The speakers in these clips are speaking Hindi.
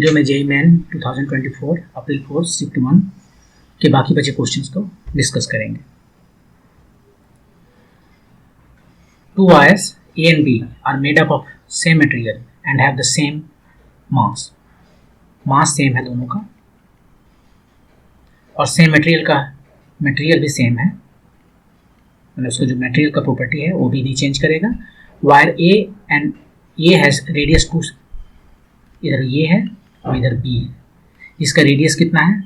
जो मैं जेईई मेन 2024 अप्रैल 4 शिफ्ट 1 के बाकी बचे क्वेश्चंस को डिस्कस करेंगे। 2 wires A and B are made up of same material and have the same mass. Mass same है दोनों का और सेम मटेरियल भी सेम है, मतलब उसका जो मटेरियल का प्रॉपर्टी है वो भी चेंज करेगा। Wire A and A has radius 2, इधर ये है और इधर बी है। इसका रेडियस कितना है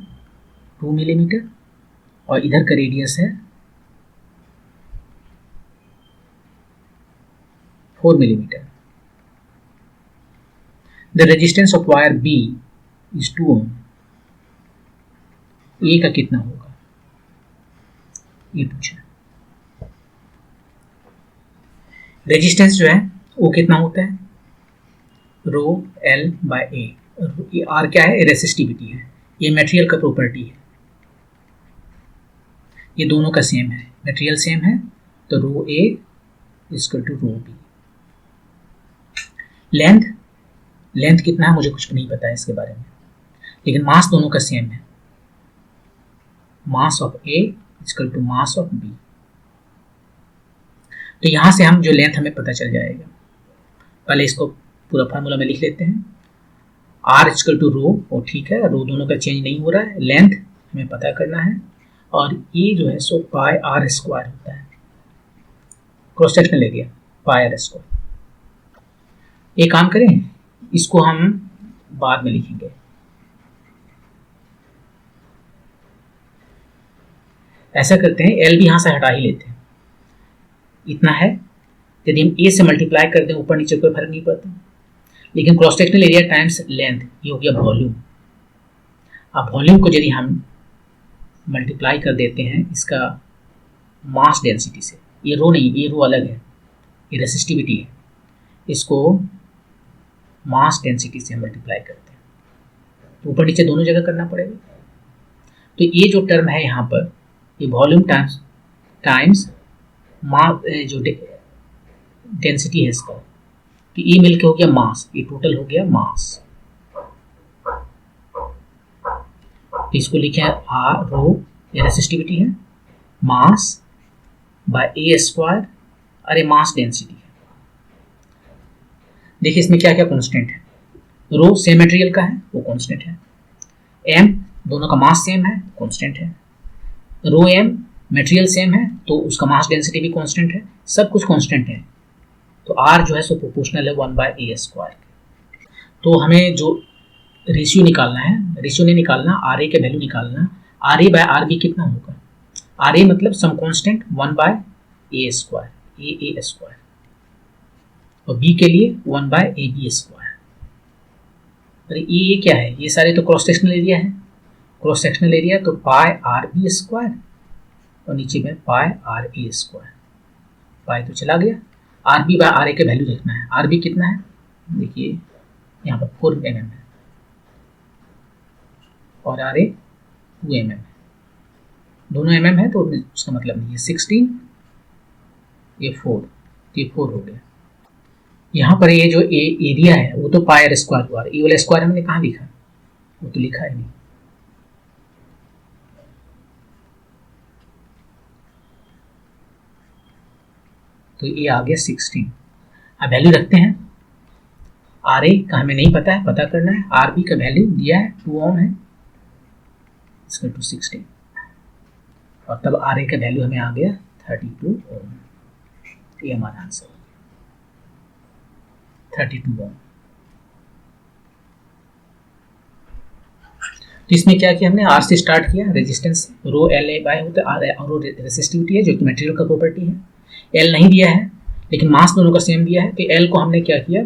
2 मिलीमीटर और इधर का रेडियस है 4 millimeter. The resistance of wire B is 2 ohm. A का कितना होगा ये पूछा। रेजिस्टेंस जो है वो कितना होता है रो L बाय A। ये R क्या है, रेसिस्टिविटी है, ये मटेरियल का प्रॉपर्टी है, ये दोनों का सेम है, मटेरियल सेम है तो rho A equal to rho B। Length कितना है मुझे कुछ नहीं पता है इसके बारे में, लेकिन मास दोनों का सेम है, mass of A equal to mass of B। तो यहां से हम जो लेंथ हमें पता चल जाएगा। पहले इसको पूरा फार्मूला में लिख लेते हैं। R इक्वल टू रो, वो ठीक है, रो दोनों का चेंज नहीं हो रहा है, लेंथ हमें पता करना है और ये जो है सो पाई R स्क्वायर होता है, cross sectional area pi R square. एक काम करें, इसको हम बाद में लिखेंगे। ऐसा करते हैं, एल भी यहां से हटा ही लेते हैं, इतना है। यदि हम ए से मल्टीप्लाई कर दें ऊपर नीचे कोई फर्क नहीं पड़ता, लेकिन cross sectional area times length ये हो गया वॉल्यूम। अब वॉल्यूम को यदि हम मल्टीप्लाई कर देते हैं इसका मास डेंसिटी से, ये रो नहीं, ये रो अलग है, ये रेसिस्टिविटी है, इसको मास डेंसिटी से मल्टीप्लाई करते हैं तो ऊपर नीचे दोनों जगह करना पड़ेगा। तो ये जो टर्म है यहाँ पर, ये वॉल्यूम टाइम्स जो डेंसिटी है इसका, तो ये मिलके हो गया मास, ये टोटल हो गया मास। तो इसको लिखे आर रो, ये रेसिस्टिविटी है, मास बाय ए स्क्वायर, अरे मास डेंसिटी है। देखिए इसमें क्या क्या कांस्टेंट है, रो सेम मटेरियल का है वो कांस्टेंट है, एम दोनों का मास सेम है कांस्टेंट है, रो एम मटेरियल सेम है तो उसका मास डेंसिटी भी कांस्टेंट है, सब कुछ कांस्टेंट है। तो आर जो है सो प्रोपोर्शनल है 1 बाय ए स्क्वायर। तो हमें जो रेशियो निकालना है, रेशियो नहीं निकालना, आर ए के वैल्यू निकालना, r a by r b कितना होगा, आर ए मतलब some constant 1 by a square, a square, और बी के लिए 1 बाय ए बी स्क्वायर। अरे ये क्या है, ये सारे तो क्रॉस सेक्शनल एरिया है, क्रॉस सेक्शनल एरिया तो पाई आर बी स्क्वायर और नीचे में पाई आर ए स्क्वायर। पाई तो चला गया, R B bye R A के वैल्यू देखना है। आर बी कितना है, देखिए यहाँ पर 4 mm है और आर ए 2 mm है, दोनों mm है तो उसका मतलब नहीं है 16, ये 4, ये 4 हो गया। यहाँ पर ये जो एरिया है वो तो पाई आर स्क्वायर हुआ, ये वाला स्क्वायर हमने कहाँ लिखा, वो तो लिखा है नहीं। तो ये आ गया 16। अब वैल्यू रखते हैं, आर ए का हमें नहीं पता है, पता करना है। आर बी का वैल्यू दिया है 2 ओम है, इसका टू 16, और तब आर ए का वैल्यू हमें आ गया 32 ओम। ये हमारा आंसर 32 ओम। तो इसमें क्या किया हमने, आर से स्टार्ट किया, resistance rho l a by होता है, और रो रेसिस्टिविटी है जो कि मटेरियल का प्रॉपर्टी है। एल नहीं दिया है लेकिन मास दोनों का सेम दिया है, तो एल को हमने क्या किया,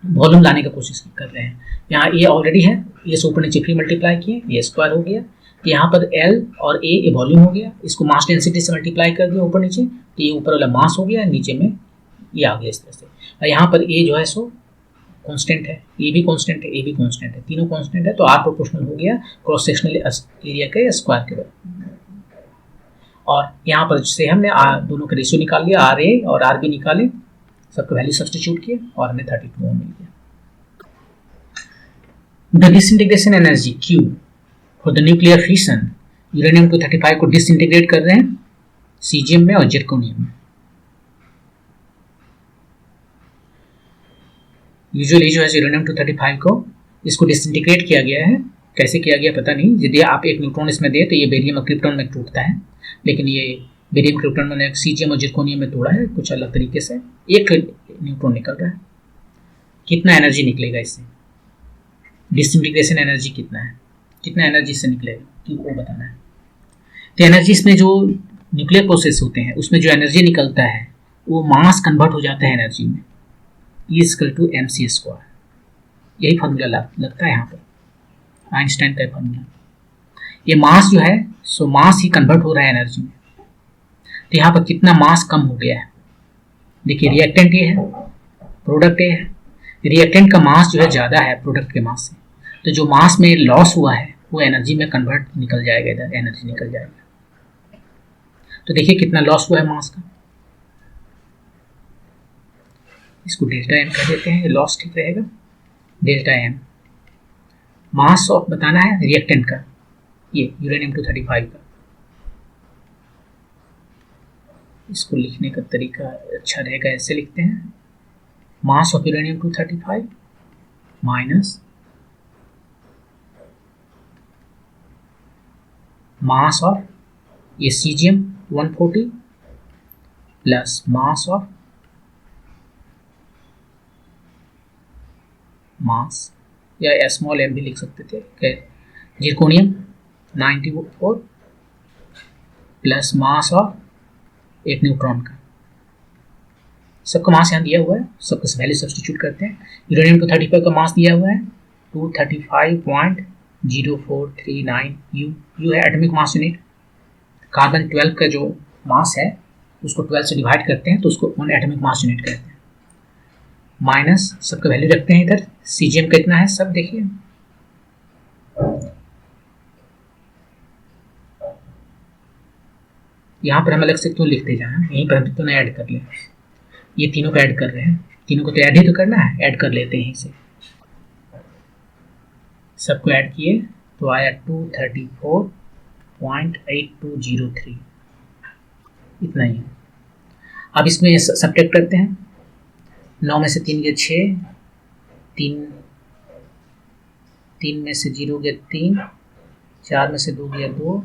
वॉल्यूम लाने की कोशिश कर रहे हैं। यहाँ ए ऑलरेडी है, ये से ऊपर नीचे फ्री मल्टीप्लाई किए, ये स्क्वायर हो गया। तो यहाँ पर एल और ए वॉल्यूम हो गया, इसको मास डेंसिटी से मल्टीप्लाई कर दिया ऊपर नीचे, तो ये ऊपर वाला मास हो गया, नीचे में ये आ गया इस तरह से। और यहाँ पर ए जो है सो कांस्टेंट है, ये भी कांस्टेंट है, ए भी कांस्टेंट है, तीनों कांस्टेंट है, तो आर प्रोपोर्शनल हो गया क्रॉस सेक्शनल एरिया के स्क्वायर के बराबर। और यहाँ पर से हमने दोनों का रेशियो निकाल लिया, आर ए और आर बी निकाले, सबका वैल्यू सब्स्टिट्यूट किए और हमें 32 ओम मिल गया। The disintegration energy Q for the nuclear fission, uranium 235 को डिसइंटीग्रेट कर रहे हैं सीजियम में और जिरकोनियम में। यूजुअली जो है यूरेनियम 235 को इसको डिसइंटीग्रेट किया गया है, कैसे किया गया पता नहीं। यदि आप एक न्यूट्रॉन इसमें दे तो ये बेरियम और क्रिप्टॉन में टूटता है, लेकिन ये बेरियम क्रिप्टॉन मैंने सीजियम और जिरकोनियम में तोड़ा है कुछ अलग तरीके से। एक न्यूट्रॉन निकल रहा है, कितना एनर्जी निकलेगा इससे, डिसइंटीग्रेशन एनर्जी कितना है, कितना एनर्जी से निकलेगा क्यों वो बताना है। तो एनर्जी इसमें जो न्यूक्लियर प्रोसेस होते हैं उसमें जो एनर्जी निकलता है वो मास कन्वर्ट हो जाता है एनर्जी में, E=mc²। यही फॉर्मूला लगता है यहाँ पर, आइंस्टाइन का फॉर्मूला। ये मास जो है सो मास ही कन्वर्ट हो रहा है एनर्जी में। तो यहाँ पर कितना मास कम हो गया है, देखिए रिएक्टेंट ये है, प्रोडक्ट ये है। रिएक्टेंट का मास जो है ज़्यादा है प्रोडक्ट के मास से, तो जो मास में लॉस हुआ है वो एनर्जी में कन्वर्ट निकल जाएगा, इधर एनर्जी निकल जाएगा। तो देखिए कितना लॉस हुआ है मास का, इसको डेल्टा एम कह देते हैं, लॉस ठीक रहेगा। डेल्टा एम मास ऑफ बताना है रिएक्टेंट का, ये यूरेनियम 235 का। इसको लिखने का तरीका अच्छा रहेगा, ऐसे लिखते हैं, mass of uranium 235 minus mass of ये caesium 140 plus mass of mass या स्मॉल एम भी लिख सकते थे, जिरकोनियम 94 प्लस मास ऑफ एक न्यूट्रॉन का। सबका मास यहाँ दिया हुआ है, सबका वैल्यू सब्स्टिट्यूट करते हैं। यूरेनियम 235 का मास दिया हुआ है 235.0439 यू है एटॉमिक मास यूनिट। कार्बन 12 का जो मास है उसको 12 से डिवाइड करते हैं तो उसको 1 एटॉमिक मास यूनिट कहते हैं। माइनस सबका वैल्यू रखते हैं इधर, सीजियम कितना है सब देखिए, यहाँ पर हम अलग से क्यों लिखते जाएं, यहीं पर हम दोनों ऐड कर लें। ये तीनों को ऐड कर रहे हैं, तीनों को तो ऐड ही तो करना है, ऐड कर लेते हैं यहीं से। सबको ऐड किए तो आया 234.8203, इतना ही है। अब इसमें सब्ट्रैक्ट करते हैं, 9 में से 3 गया 6, 3 में से 0 गया 3, 4 में से 2 गया 2,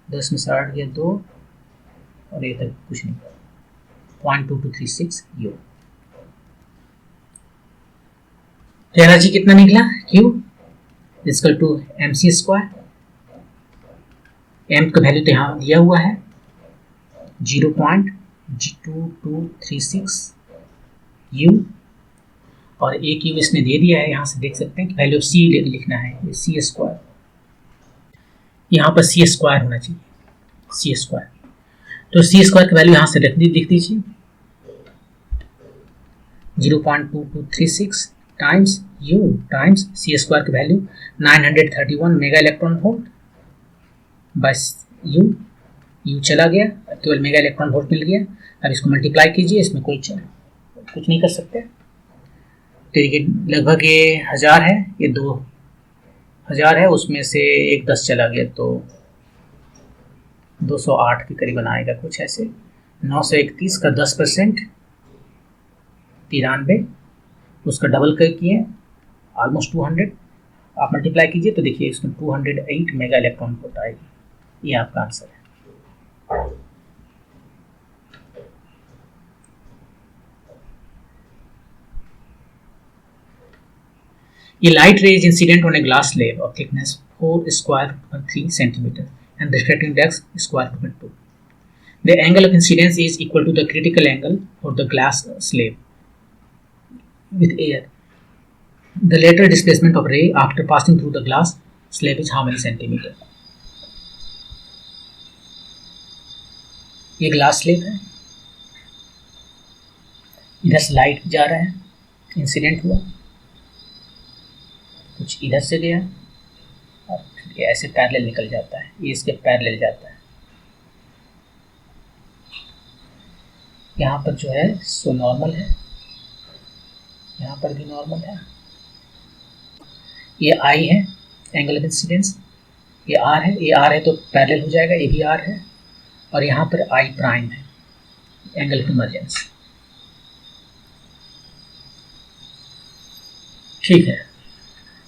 10 में से 8 गया 2 और ये तक कुछ नहीं, 0.2236 यू। तो एनर्जी कितना निकला Q equal to mc²। m का वैल्यू तो यहाँ दिया हुआ है 0.2236 U और एक U इसने दे दिया है, यहाँ से देख सकते हैं कि वैल्यू ऑफ C लिखना है, ये C²। यहाँ पर C² होना चाहिए, C²। तो C² की वैल्यू यहाँ से लिख दीजिए 0.2236 टाइम्स U टाइम्स C² की वैल्यू 931 मेगा इलेक्ट्रॉन वोल्ट, बस U चला गया, केवल मेगा इलेक्ट्रॉन वोल्ट मिल गया। अब इसको मल्टीप्लाई कीजिए, इसमें कोई कुछ नहीं कर सकते। तो ये लगभग ये 1000 है, ये 2000 है, उसमें से एक 10 चला गया तो 208 के करीबन आएगा कुछ ऐसे। 931 का 10% 93, उसका डबल कर किए ऑलमोस्ट 200, आप मल्टीप्लाई कीजिए तो देखिए इसमें 208 मेगा इलेक्ट्रॉन वोल्ट आएगी। ये आपका आंसर है। ये लाइट रे is incident on a glass slab of thickness 4^3 centimeter and refracting index √2. The angle of incidence is equal to the critical angle for the glass slab with air. The lateral displacement of ray after passing through the glass slab is how many centimeter? ये ग्लास स्लेब है, इधर से लाइट जा रहा है, इंसिडेंट हुआ, कुछ इधर से गया और फिर ये ऐसे पैरेलल निकल जाता है, ये इसके पैरेलल जाता है। यहाँ पर जो है सो नॉर्मल है, यहाँ पर भी नॉर्मल है। ये आई है एंगल ऑफ इंसिडेंस, ये आर है, ये आर है तो पैरेलल हो जाएगा, ये भी आर है, और यहाँ पर आई प्राइम है एंगल ऑफ इमर्जेंस। ठीक है,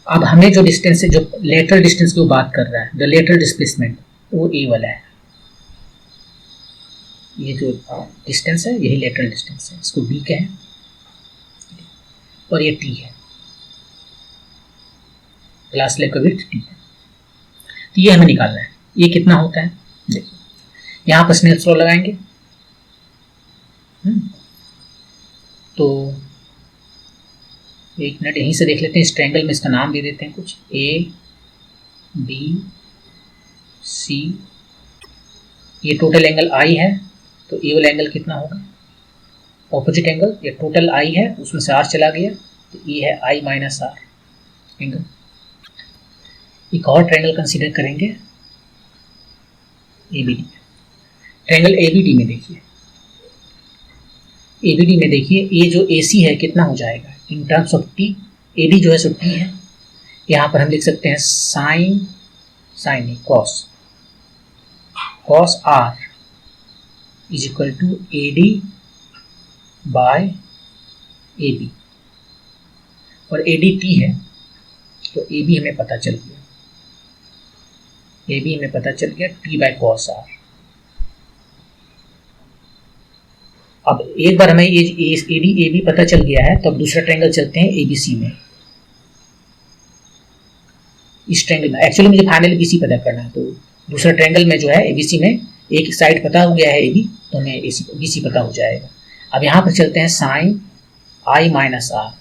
अब हमें जो डिस्टेंस है, जो लेटरल डिस्टेंस की वो बात कर रहा है, द लेटरल डिस्प्लेसमेंट, वो ए वाला है। ये जो डिस्टेंस है यही लेटरल डिस्टेंस है, इसको बी कहें, और ये टी है, ग्लास स्लैब का विड्थ टी है। तो ये हमें निकालना है, ये कितना होता है देखिए, यहाँ पर स्नेल्स लॉ लगाएंगे। तो एक मिनट यहीं से देख लेते हैं, इस ट्रायंगल में इसका नाम दे देते हैं कुछ, ए बी सी, ये टोटल एंगल आई है, तो ए वाला एंगल कितना होगा, ऑपोजिट एंगल, ये टोटल आई है उसमें से आर चला गया, तो ये है आई माइनस आर एंगल। एक और ट्रायंगल कंसीडर करेंगे एबीडी, ट्रायंगल एबीडी में देखिए, एबीडी में देखिए ये जो एसी है कितना हो जाएगा in terms of t, a d जो है सो टी है, यहाँ पर हम लिख सकते हैं साइन, साइन नहीं cos, cos r is equal to a d by a b, और ए डी टी है तो ए बी हमें पता चल गया, ए बी हमें पता चल गया टी बाय कॉस आर। अब एक बार हमें ये ए डी ए बी पता चल गया है, तो अब दूसरा ट्रायंगल चलते हैं ए बी सी में। इस ट्रायंगल में एक्चुअली मुझे फाइनली बी सी पता करना है, तो दूसरा ट्रायंगल में जो है ए बी सी में एक साइड पता हो गया है ए बी, तो हमें बी सी पता हो जाएगा। अब यहाँ पर चलते हैं sine i minus r,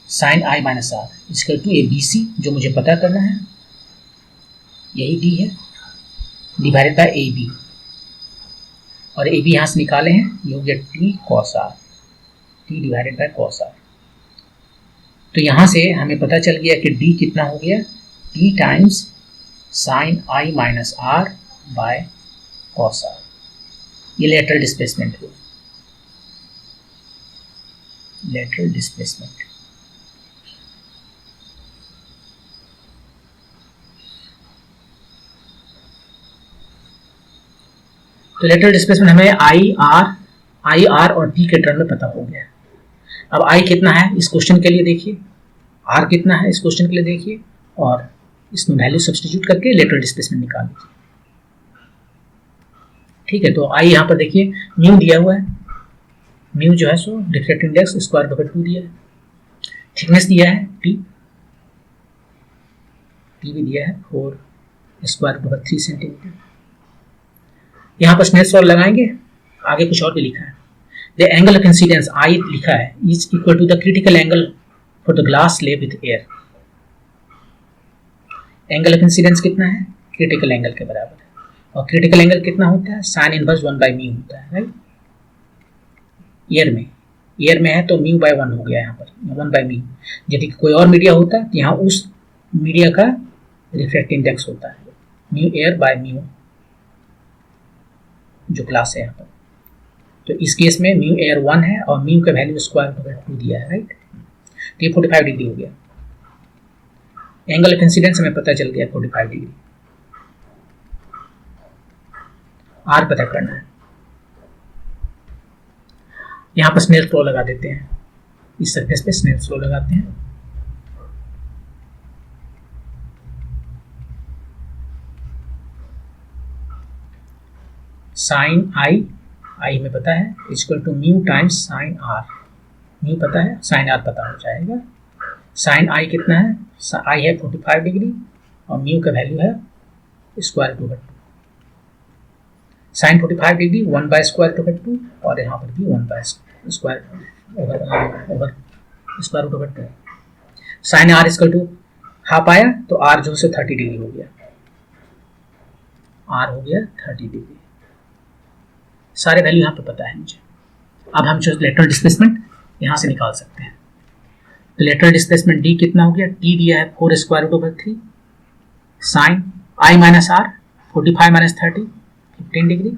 sine i minus r equal to a b c, जो मुझे पता करना है यही डी है, डिवाइडेड बाय ए बी, और ए बी यहाँ से निकाले हैं, ये हो गया t cos r, t divided by cos r. तो यहाँ से हमें पता चल गया कि डी कितना हो गया, t times sine i minus r by cos r, ये लेटरल डिस्प्लेसमेंट हुआ, लेटरल डिस्प्लेसमेंट। तो लेटरल डिस्प्लेसमेंट हमें आई आर और टी के टर्म में पता हो गया। अब आई कितना है इस क्वेश्चन के लिए देखिए, आर कितना है इस क्वेश्चन के लिए देखिए, और इसमें वैल्यू सब्स्टिट्यूट करके लेटरल डिस्प्लेसमेंट निकाल लीजिए। ठीक है, तो आई यहाँ पर देखिए म्यू दिया हुआ है, म्यू जो है सो रिफ्रैक्टिव इंडेक्स स्क्वायर रूट 2 दिया है, थिकनेस दिया है टी, टी भी दिया है 4 स्क्वायर रूट 3 सेंटीमीटर। यहाँ पर स्नेल्स लॉ लगाएंगे, आगे कुछ और भी लिखा है, the angle of incidence i लिखा है is equal to the critical angle for the glass slab with air. Angle of incidence कितना है, क्रिटिकल एंगल के बराबर है, और क्रिटिकल एंगल कितना होता है, साइन इनवर्स 1 बाई म्यू होता है, राइट। एयर में है तो म्यू बाय 1 हो गया, यहाँ पर 1 बाई म्यू। यदि कोई और मीडिया होता तो यहाँ उस मीडिया का रिफ्रैक्टिव इंडेक्स होता है म्यू एयर बाय म्यू जो क्लास है यहाँ पर। तो इस केस में म्यू एयर 1 है और म्यू का वैल्यू स्क्वायर रूट 2 दिया है, राइट। तो ये 45 डिग्री हो गया, एंगल ऑफ इंसिडेंस हमें पता चल गया 45 डिग्री। आर पता करना है, यहाँ पर स्नेल्स लॉ लगा देते हैं, इस सरफेस पे स्नेल्स लॉ लगाते हैं। साइन आई, आई में पता है equal to mu times sine r, mu पता है साइन आर पता हो जाएगा। साइन आई कितना है, आई है 45 डिग्री और म्यू का वैल्यू है square root 2। Sine 45 degree 1 by square root 2, और यहाँ पर भी 1 by square over square root 2। Sine r equal to half आया तो आर जो है 30 डिग्री हो गया, आर हो गया 30 डिग्री। सारे वैल्यू यहाँ पे पता है मुझे। अब हम जो लेटरल डिस्प्लेसमेंट यहाँ से निकाल सकते हैं, तो लेटरल डिस्प्लेसमेंट डी कितना हो गया, टी दिया है 4 square root 3 sine i minus r 45 minus 30 15 degree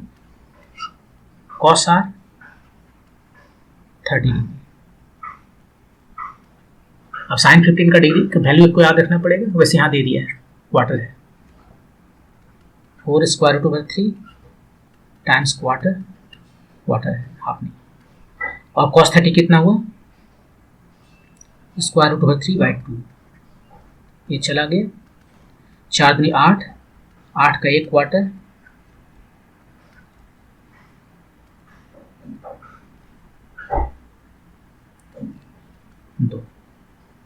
cos r 30 degree. अब साइन 15 का डिग्री का वैल्यू को याद रखना पड़ेगा, वैसे यहाँ दे दिया है क्वार्टर है 4 square root over 3 times quarter, quarter है हाफ नहीं, और cos 30 कितना हुआ स्क्वायर रूट ओवर 3/2, ये चला गया 4 दूनी 8, 8 का 1 क्वार्टर,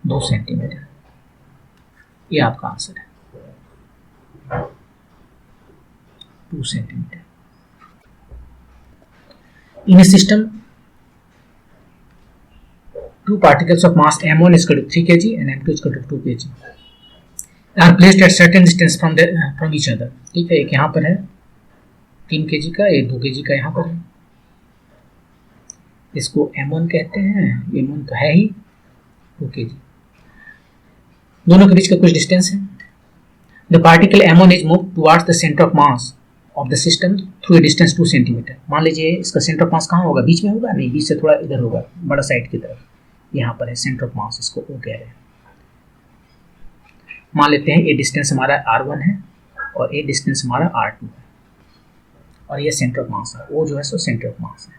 दो सेंटीमीटर, ये आपका आंसर है 2 centimetre. In A system 2 particles of mass m1 is equal to 3 kg and m2 is equal to 2 kg are placed at certain distance from each other। ठीक है, एक यहाँ पर है 3 kg का, एक 2 kg का यहाँ पर है, इसको m1 कहते हैं, m1 तो है ही 2 kg, दोनों के बीच का कुछ डिस्टेंस है। The particle m1 is move towards the centre of mass of the system through a distance 2 centimetre. मान लीजिए इसका सेंटर ऑफ मास कहाँ होगा, बीच में होगा, नहीं बीच से थोड़ा इधर होगा, बड़ा साइड की तरफ, यहाँ पर है सेंटर ऑफ मास, इसको O कह रहे हैं। मान लेते हैं ये डिस्टेंस हमारा R1 है और ये डिस्टेंस हमारा R2 है, और ये सेंटर ऑफ मास है, O जो है सो सेंटर ऑफ मास है।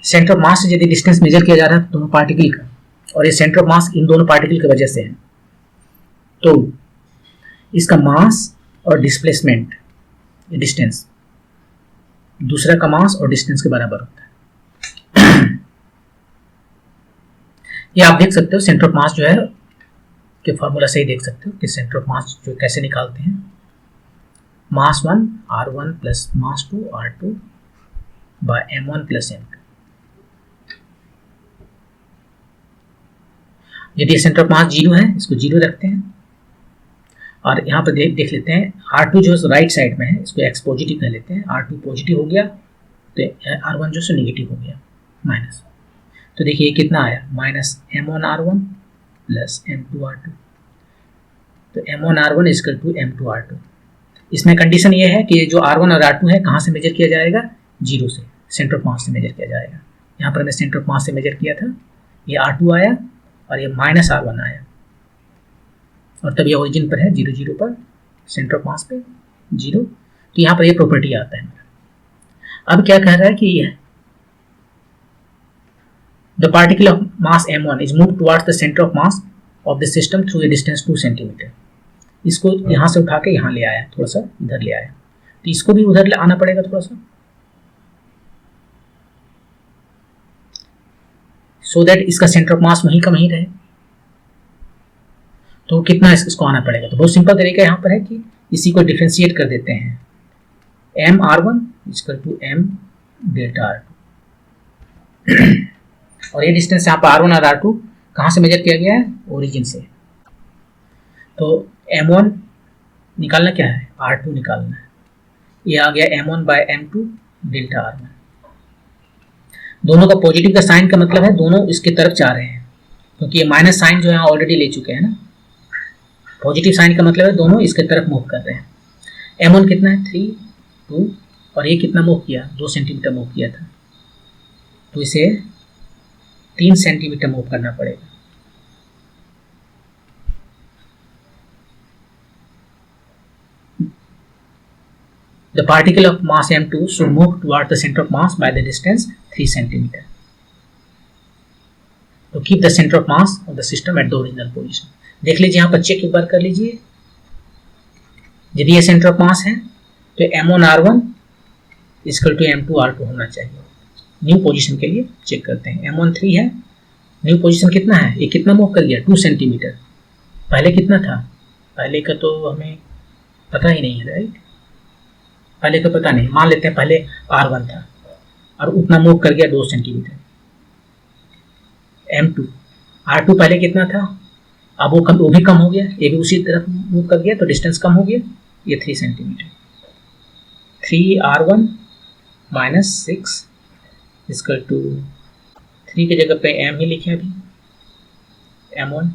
सेंटर ऑफ मास से यदि डिस्टेंस मेजर किया जा रहा है दोनों पार्टिकल का, और ये सेंटर ऑफ मास इन दोनों पार्टिकल की वजह से है, तो इसका मास और डिस्प्लेसमेंट डिस्टेंस दूसरा का मास और डिस्टेंस के बराबर होता है। ये आप देख सकते हो सेंटर ऑफ मास जो है कि फॉर्मूला से ही देख सकते हो कि सेंटर ऑफ मास जो कैसे निकालते हैं, mass 1 R1 plus mass 2 R2 by m1 plus m2। यदि सेंटर ऑफ मास 0 है, इसको 0 रखते हैं, और यहाँ पर देख लेते हैं R2 जो है राइट साइड में है, इसको x पॉजिटिव कर लेते हैं, R2 पॉजिटिव हो गया तो R1 जो है नेगेटिव हो गया माइनस, तो देखिए कितना आया minus m1 R1 plus m2 R2, तो m1 R1 is equal to m2 R2। इसमें कंडीशन ये है कि जो R1 और R2 है कहाँ से मेजर किया जाएगा, 0 से, सेंटर ऑफ मास से मेजर किया जाएगा। यहाँ पर मैं सेंटर ऑफ मास से मेजर किया था, ये R2 आया और ये माइनस R1 आया, और तब ये ओरिजिन पर है 0 0 पर, सेंटर ऑफ मास पे 0, तो यहाँ पर ये प्रॉपर्टी आता है। अब क्या कह रहा है कि ये the particle of mass m1 is move towards the centre of mass of the system through a distance 2 centimetre. इसको यहाँ से उठा के यहाँ ले आया, थोड़ा सा इधर ले आया, तो इसको भी उधर आना पड़ेगा थोड़ा सा, सो दैट इसका सेंटर ऑफ मास वहीं का वहीं रहे। तो कितना इसको आना पड़ेगा, तो बहुत सिंपल तरीका यहाँ पर है कि इसी को डिफ्रेंशिएट कर देते हैं, m R1 equal to m delta R2 और ये डिस्टेंस यहाँ पर R1 और R2 कहाँ से मेजर किया गया है, ओरिजिन से। तो m1 निकालना क्या है, R2 निकालना है, ये आ गया m1 bye m2 delta R1। दोनों का पॉजिटिव का साइन का मतलब है दोनों इसके तरफ जा रहे हैं, क्योंकि ये माइनस साइन जो है ऑलरेडी ले चुके हैं ना, पॉजिटिव साइन का मतलब है दोनों इसके तरफ मूव कर रहे हैं। m1 कितना है 3 2, और ये कितना मूव किया 2 सेंटीमीटर मूव किया था, तो इसे 3 सेंटीमीटर मूव करना पड़ेगा। The particle of mass m2 should move towards the center of mass by the distance 3 centimeter to keep the center of mass of the system at the original position। देख लीजिए यहाँ पर चेक एक बार कर लीजिए, यदि ये सेंटर ऑफ मास है तो m1 R1 equal to m2 R2 होना चाहिए। न्यू पोजीशन के लिए चेक करते हैं, m1 3 है, न्यू पोजीशन कितना है, ये कितना मूव कर गया 2 सेंटीमीटर, पहले कितना था, पहले का तो हमें पता ही नहीं है, राइट, पहले का पता नहीं, मान लेते हैं पहले R1 था और उतना मूव कर गया 2 सेंटीमीटर। m2 R2 पहले कितना था, अब वो भी कम हो गया, ये भी उसी तरफ मूव कर गया तो डिस्टेंस कम हो गया, ये 3 centimetre. 3R1 minus 6 equal to 3 की जगह पे m ही लिखे अभी, m1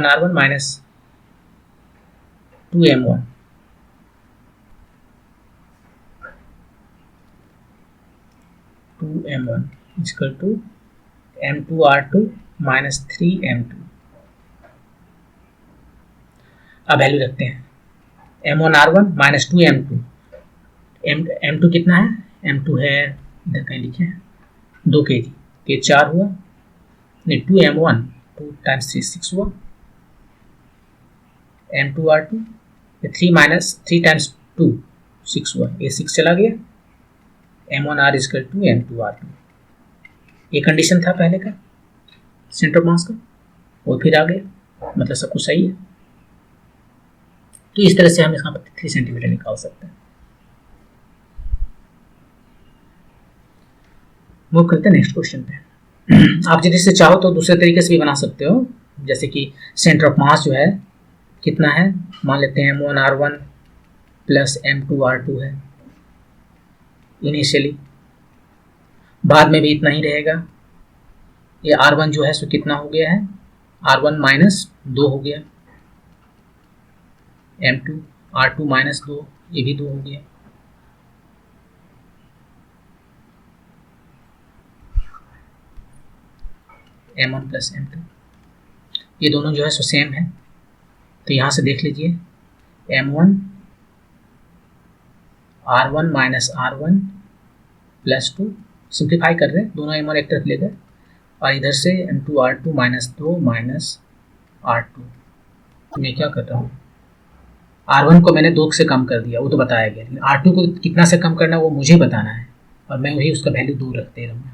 R1 minus 2m1 2 2m1 equal to m2r2 minus 3m2। अब वैल्यू रखते हैं m1r1 माइनस 2m2। m2 कितना है? m2 है इधर कहीं लिखे हैं 2 kg, के 4 हुआ, नहीं 2m1 2 टाइम्स 3 6 हुआ, m2r2 3 माइनस 3 टाइम्स 2 6 हुआ, ये 6 चला गया, m1r इक्वल टू m2r2। ये कंडीशन था पहले का सेंटर ऑफ मास का, वो फिर आ गया, मतलब सब कुछ सही है। तो इस तरह से हम यहाँ पर 3 सेंटीमीटर निकाल सकते हैं। मूव करते हैं नेक्स्ट क्वेश्चन पे। आप यदि से चाहो तो दूसरे तरीके से भी बना सकते हो, जैसे कि सेंटर ऑफ मास जो है कितना है, मान लेते हैं m1r1 प्लस m2r2 है इनिशियली, बाद में भी इतना ही रहेगा। ये r1 जो है सो कितना हो गया है, r1 माइनस 2 हो गया, m2 r2 माइनस 2, ये भी 2 हो गया। m1 प्लस m2, ये दोनों जो है सो सेम है, तो यहाँ से देख लीजिए m1 r1 minus r1 plus 2, simplify कर रहे हैं, दोनों m1 एक तरफ ले गए, और इधर से m2 r2 minus 2 minus r2। मैं क्या कर रहा हूँ, r1 को मैंने 2 से कम कर दिया, वो तो बताया गया, लेकिन r2 को कितना से कम करना है वो मुझे बताना है, और मैं वही उसका वैल्यू 2 रखते रहूँगा।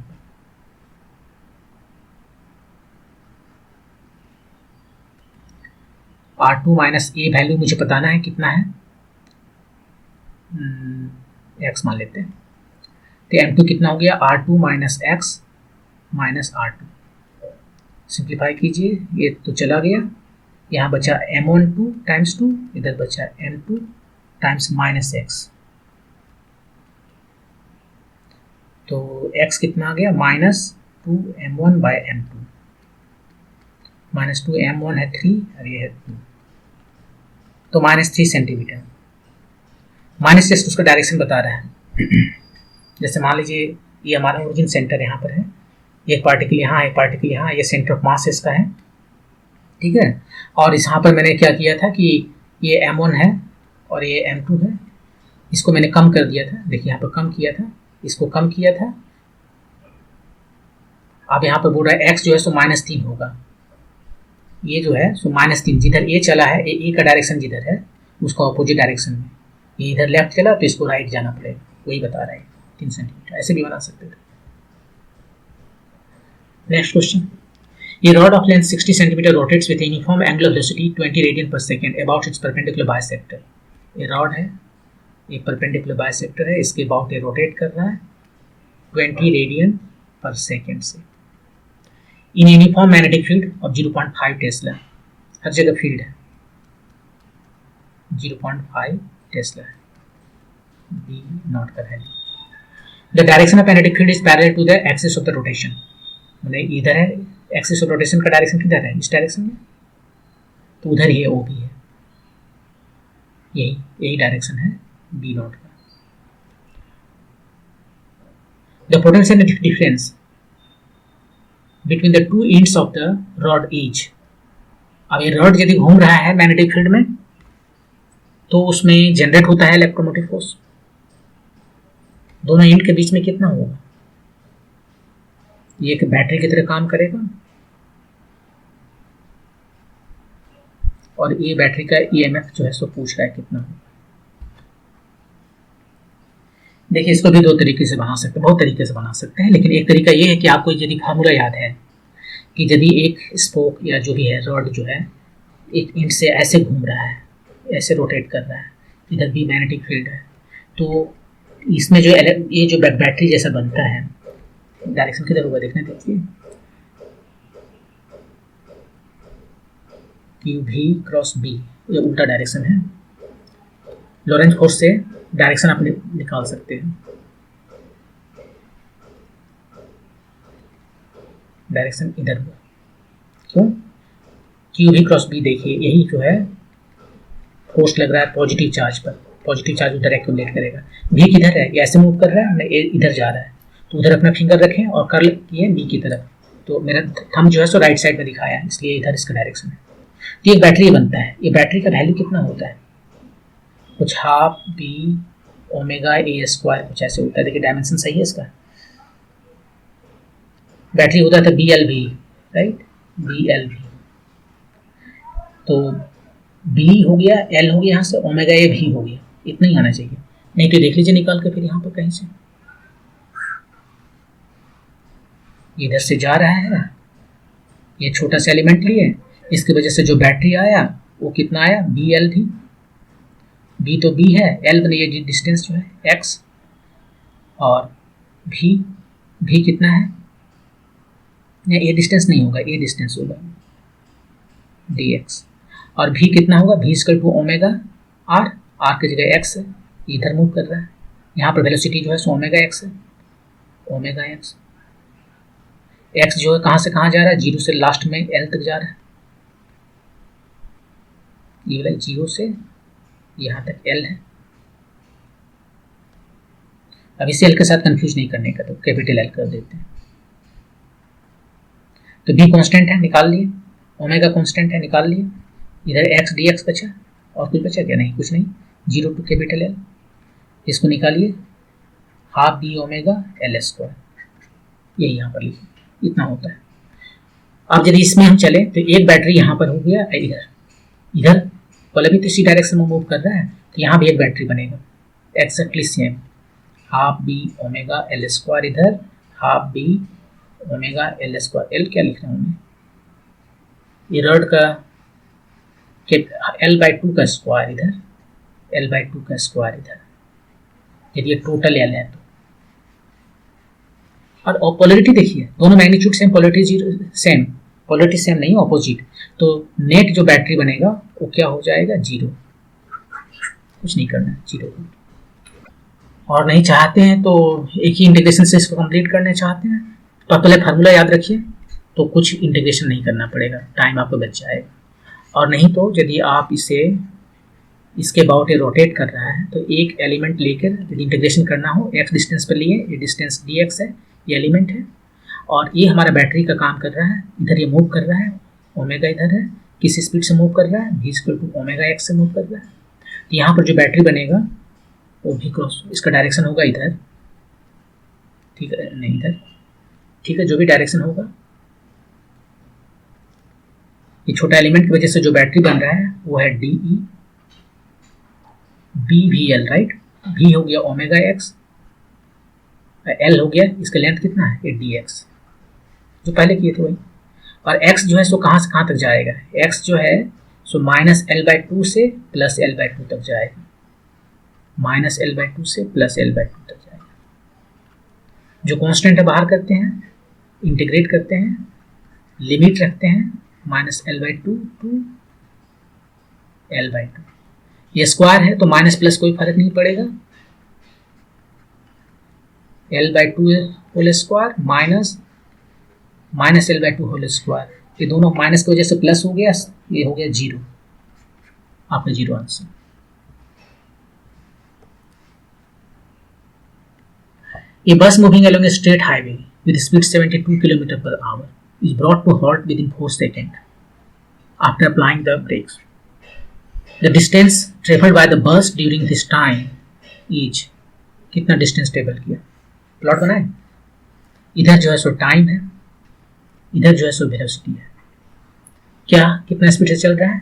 r2 माइनस ए वैल्यू मुझे बताना है कितना है, x मान लेते हैं, तो m2 कितना हो गया, r2 minus x minus r2। Simplify कीजिए, ये तो चला गया, यहाँ बचा m12 टाइम्स 2, इधर बचा m2 टाइम्स माइनस x, तो x कितना आ गया, minus 2m1 bye m2, minus 2m1 है 3 और ये है 2, तो माइनस 3 सेंटीमीटर। माइनस जस्ट उसका डायरेक्शन बता रहा है। जैसे मान लीजिए ये हमारा ओरिजिन सेंटर यहाँ पर है, एक पार्टिकल यहाँ, एक पार्टिकल यहाँ, ये सेंटर ऑफ मास इसका है, ठीक है। और इस यहाँ पर मैंने क्या किया था कि ये m1 है और ये m2 है, इसको मैंने कम कर दिया था, देखिए यहाँ पर कम किया था, इसको कम किया था। अब यहाँ पर बोल रहा है x जो है सो माइनस 3 होगा, ये जो है सो माइनस 3, जिधर ए चला है, ए का डायरेक्शन जिधर है उसका ऑपोजिट डायरेक्शन में, ये इधर लेफ्ट चला तो इसको राइट जाना पड़ेगा, वही बता रहा है 3 सेंटीमीटर, ऐसे भी बना सकते थे। नेक्स्ट क्वेश्चन, ये rod of length 60 centimetre rotates with uniform angular velocity 20 radian per second about its perpendicular bisector. ये रॉड है, ये परपेंडिकुलर बाइसेक्टर है, इसके अबाउट ये रोटेट कर रहा है 20 रेडियन पर सेकंड से in uniform magnetic field of 0.5 tesla. हर जगह फील्ड है 0.5 टेस्ला है, बी नॉट का value. The direction of magnetic field is parallel to the axis of the rotation, मतलब इधर है एक्सिस ऑफ रोटेशन का डायरेक्शन किधर है, इस डायरेक्शन में, तो उधर ही है, ओ भी है, यही डायरेक्शन है बी नॉट का। The potential difference between the two ends of the rod is. अब ये रॉड यदि घूम रहा है मैग्नेटिक फील्ड में तो उसमें जनरेट होता है इलेक्ट्रोमोटिव फोर्स, दोनों एंड के बीच में कितना होगा, ये एक बैटरी की तरह काम करेगा, और ये बैटरी का ईएमएफ जो है सो पूछ रहा है कितना होगा। देखिए इसको भी दो तरीके से बना सकते हैं, बहुत तरीके से बना सकते हैं, लेकिन एक तरीका ये है कि आपको यदि फार्मूला याद है कि यदि एक स्पोक या जो भी है रॉड जो है एक एंड से ऐसे घूम रहा है, ऐसे रोटेट कर रहा है, इधर भी मैग्नेटिक फील्ड है, तो इसमें जो ये जो बैटरी जैसा बनता है, डायरेक्शन किधर होगा देखने देखिए, क्यू भी क्रॉस बी, ये उल्टा डायरेक्शन है। लॉरेंट फोर्स से डायरेक्शन आप निकाल सकते हैं, डायरेक्शन इधर हुआ, क्यों, क्यू भी क्रॉस बी, देखिए यही जो है फोर्स लग रहा है पॉजिटिव चार्ज पर, पॉजिटिव चार्ज उधर एक्यूमुलेट करेगा, भी किधर है, ये ऐसे मूव कर रहा है, इधर जा रहा है, तो उधर अपना फिंगर रखें और कर्ल किए बी की तरफ। तो मेरा थंब जो है सो राइट साइड में दिखाया है, इसलिए इधर इसका डायरेक्शन है। तो एक बैटरी बनता है। ये बैटरी का वैल्यू कितना होता है? कुछ half B omega a square कुछ ऐसे होता है। देखिए डायमेंशन सही है इसका। बैटरी होता था बी एल भी, राइट, बी एल भी। तो बी हो गया, एल हो गया, यहाँ से ओमेगा ए भी हो गया, इतना ही आना चाहिए। नहीं तो देख लीजिए निकाल के फिर यहाँ पर कहीं से, इधर से जा रहा है, ये छोटा सा एलिमेंट लिए, इसकी वजह से जो बैटरी आया वो कितना आया, बी एल भी। बी तो बी है, एल बने ये डिस्टेंस जो है एक्स, और भी कितना है, ये डिस्टेंस नहीं होगा, ये डिस्टेंस होगा डी एक्स। और भी कितना होगा, v equal to omega r, r की जगह एक्स है, इधर मूव कर रहा है। यहाँ पर वेलोसिटी जो है सो ओमेगा एक्स है, ओमेगा एक्स। एक्स जो है कहाँ से कहाँ जा रहा है, जीरो से लास्ट में एल तक जा रहा है, ये वाला जीरो से यहाँ तक एल है। अब इसे एल के साथ कंफ्यूज नहीं करने का, तो कैपिटल एल कर देते हैं। तो बी कांस्टेंट है, निकाल लिए, ओमेगा कांस्टेंट है, निकाल लिए, इधर एक्स डी एक्स बचा, और कुछ बचा क्या, नहीं कुछ नहीं, जीरो टू कैपिटल एल, इसको निकालिए, half B omega L square, यही यहाँ पर लिखिए, इतना होता है। अब यदि इसमें हम चले तो एक बैटरी यहाँ पर हो गया, इधर पहले भी तो इसी डायरेक्शन में मूव कर रहा है, तो यहाँ भी एक बैटरी बनेगा exactly same, half B omega L square इधर, half B omega L square. L क्या लिख रहा हूँ मैं, ये रड का एल बाई टू का स्क्वायर इधर, एल बाई टू का स्क्वायर इधर, यदि ये टोटल एल है तो। और पोलरिटी देखिए, दोनों magnitude same, polarity same, polarity same नहीं ऑपोजिट, तो नेट जो बैटरी बनेगा वो क्या हो जाएगा, जीरो, कुछ नहीं करना, जीरो। और नहीं चाहते हैं तो एक ही इंटीग्रेशन से इसको कंप्लीट करने चाहते हैं तो आप पहले फार्मूला याद रखिए, तो कुछ इंटीग्रेशन नहीं करना पड़ेगा, टाइम आपको बच जाएगा। और नहीं तो यदि आप इसे इसके अबाउट रोटेट कर रहा है तो एक एलिमेंट लेकर यदि इंटीग्रेशन करना हो, एक्स डिस्टेंस पर लिए, ये डिस्टेंस डी एक्स है, ये एलिमेंट है, और ये हमारा बैटरी का काम कर रहा है, इधर ये मूव कर रहा है, ओमेगा इधर है, किस स्पीड से मूव कर रहा है, भी इक्वल टू ओमेगा एक्स से मूव कर रहा है। तो यहाँ पर जो बैटरी बनेगा वो भी क्रॉस, इसका डायरेक्शन होगा इधर, ठीक है, नहीं इधर, ठीक है, जो भी डायरेक्शन होगा, ये छोटा एलिमेंट की वजह से जो बैटरी बन रहा है वो है d e b v l, right. भी हो गया ओमेगा एक्स, एल हो गया, इसका लेंथ कितना है, ये डी एक्स, जो पहले किए थे वही। और एक्स जो है सो कहाँ से कहाँ तक जाएगा, एक्स जो है so minus l by to से प्लस एल बाई टू तक जाएगा, माइनस एल बाई टू से प्लस एल बाई टू तक जाएगा। जो कांस्टेंट है बाहर करते हैं, इंटीग्रेट करते हैं, लिमिट रखते हैं, minus l by two to l by two. ये स्क्वायर है तो माइनस प्लस कोई फर्क नहीं पड़ेगा, l by two whole square minus l by two whole square, ये दोनों माइनस की वजह से प्लस हो गया, ये हो गया जीरो, आपका zero answer. A bus moving along a straight highway with speed 72 km per hour is brought to halt within 4 seconds after applying the brakes. The distance traveled by the bus during this time is, कितना डिस्टेंस ट्रेवल किया, प्लॉट बनाए, इधर जो है सो टाइम है, इधर जो है सो वेलोसिटी है, क्या कितना स्पीड से चल रहा है,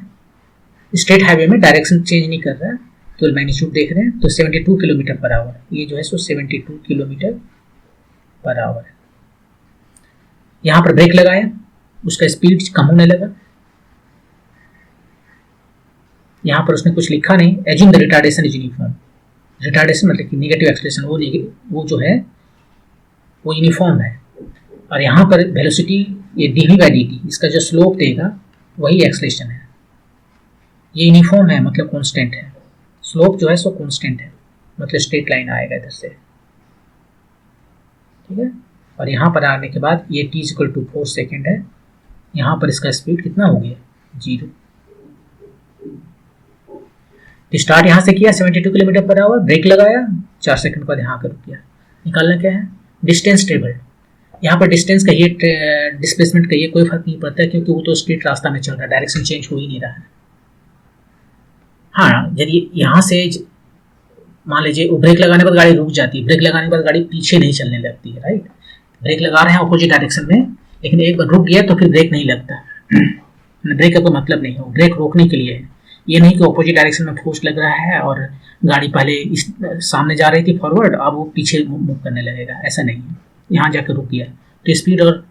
स्ट्रेट हाईवे में डायरेक्शन चेंज नहीं कर रहा है, तो मैग्नीट्यूड देख रहे हैं तो 72 किलोमीटर पर आवर, ये जो है सो 72 किलोमीटर पर आवर है। यहाँ पर ब्रेक लगाया, उसका स्पीड कम होने लगा, यहाँ पर उसने कुछ लिखा नहीं, assume the retardation is uniform, retardation मतलब कि नेगेटिव एक्सलेशन, वो जो है वो यूनिफॉर्म है, और यहाँ पर वेलोसिटी ये डी बाई डी टी, इसका जो स्लोप देगा वही एक्सलेशन है, ये यूनिफॉर्म है मतलब कॉन्स्टेंट है, स्लोप जो है सो कांस्टेंट है, मतलब स्ट्रेट लाइन आएगा इधर से, ठीक है। और यहाँ पर आने के बाद ये t इक्वल टू 4 सेकेंड है, यहाँ पर इसका स्पीड कितना हो गया, जीरो। स्टार्ट यहाँ से किया 72 किलोमीटर पर आवर, ब्रेक लगाया, 4 सेकंड बाद यहाँ कर रुक गया। निकालना क्या है, डिस्टेंस टेबल, यहाँ पर डिस्टेंस कहिए, डिस्प्लेसमेंट कहिए, कोई फर्क नहीं पड़ता है क्योंकि वो तो स्ट्रेट रास्ता में चल रहा है, डायरेक्शन चेंज हो ही नहीं रहा है। हाँ, यदि यहाँ से मान लीजिए ब्रेक लगाने पर गाड़ी रुक जाती है, ब्रेक लगाने के बाद गाड़ी पीछे नहीं चलने लगती है, राइट। ब्रेक लगा रहे हैं अपोजिट डायरेक्शन में, लेकिन एक बार रुक गया तो फिर ब्रेक नहीं लगता। ब्रेक का कोई मतलब नहीं है, ब्रेक रोकने के लिए है। ये नहीं कि अपोजिट डायरेक्शन में फोर्स लग रहा है और गाड़ी पहले इस सामने जा रही थी फॉरवर्ड, अब वो पीछे मूव करने लगेगा, ऐसा नहीं है। यहाँ जाकर रुक गया तो स्पीड और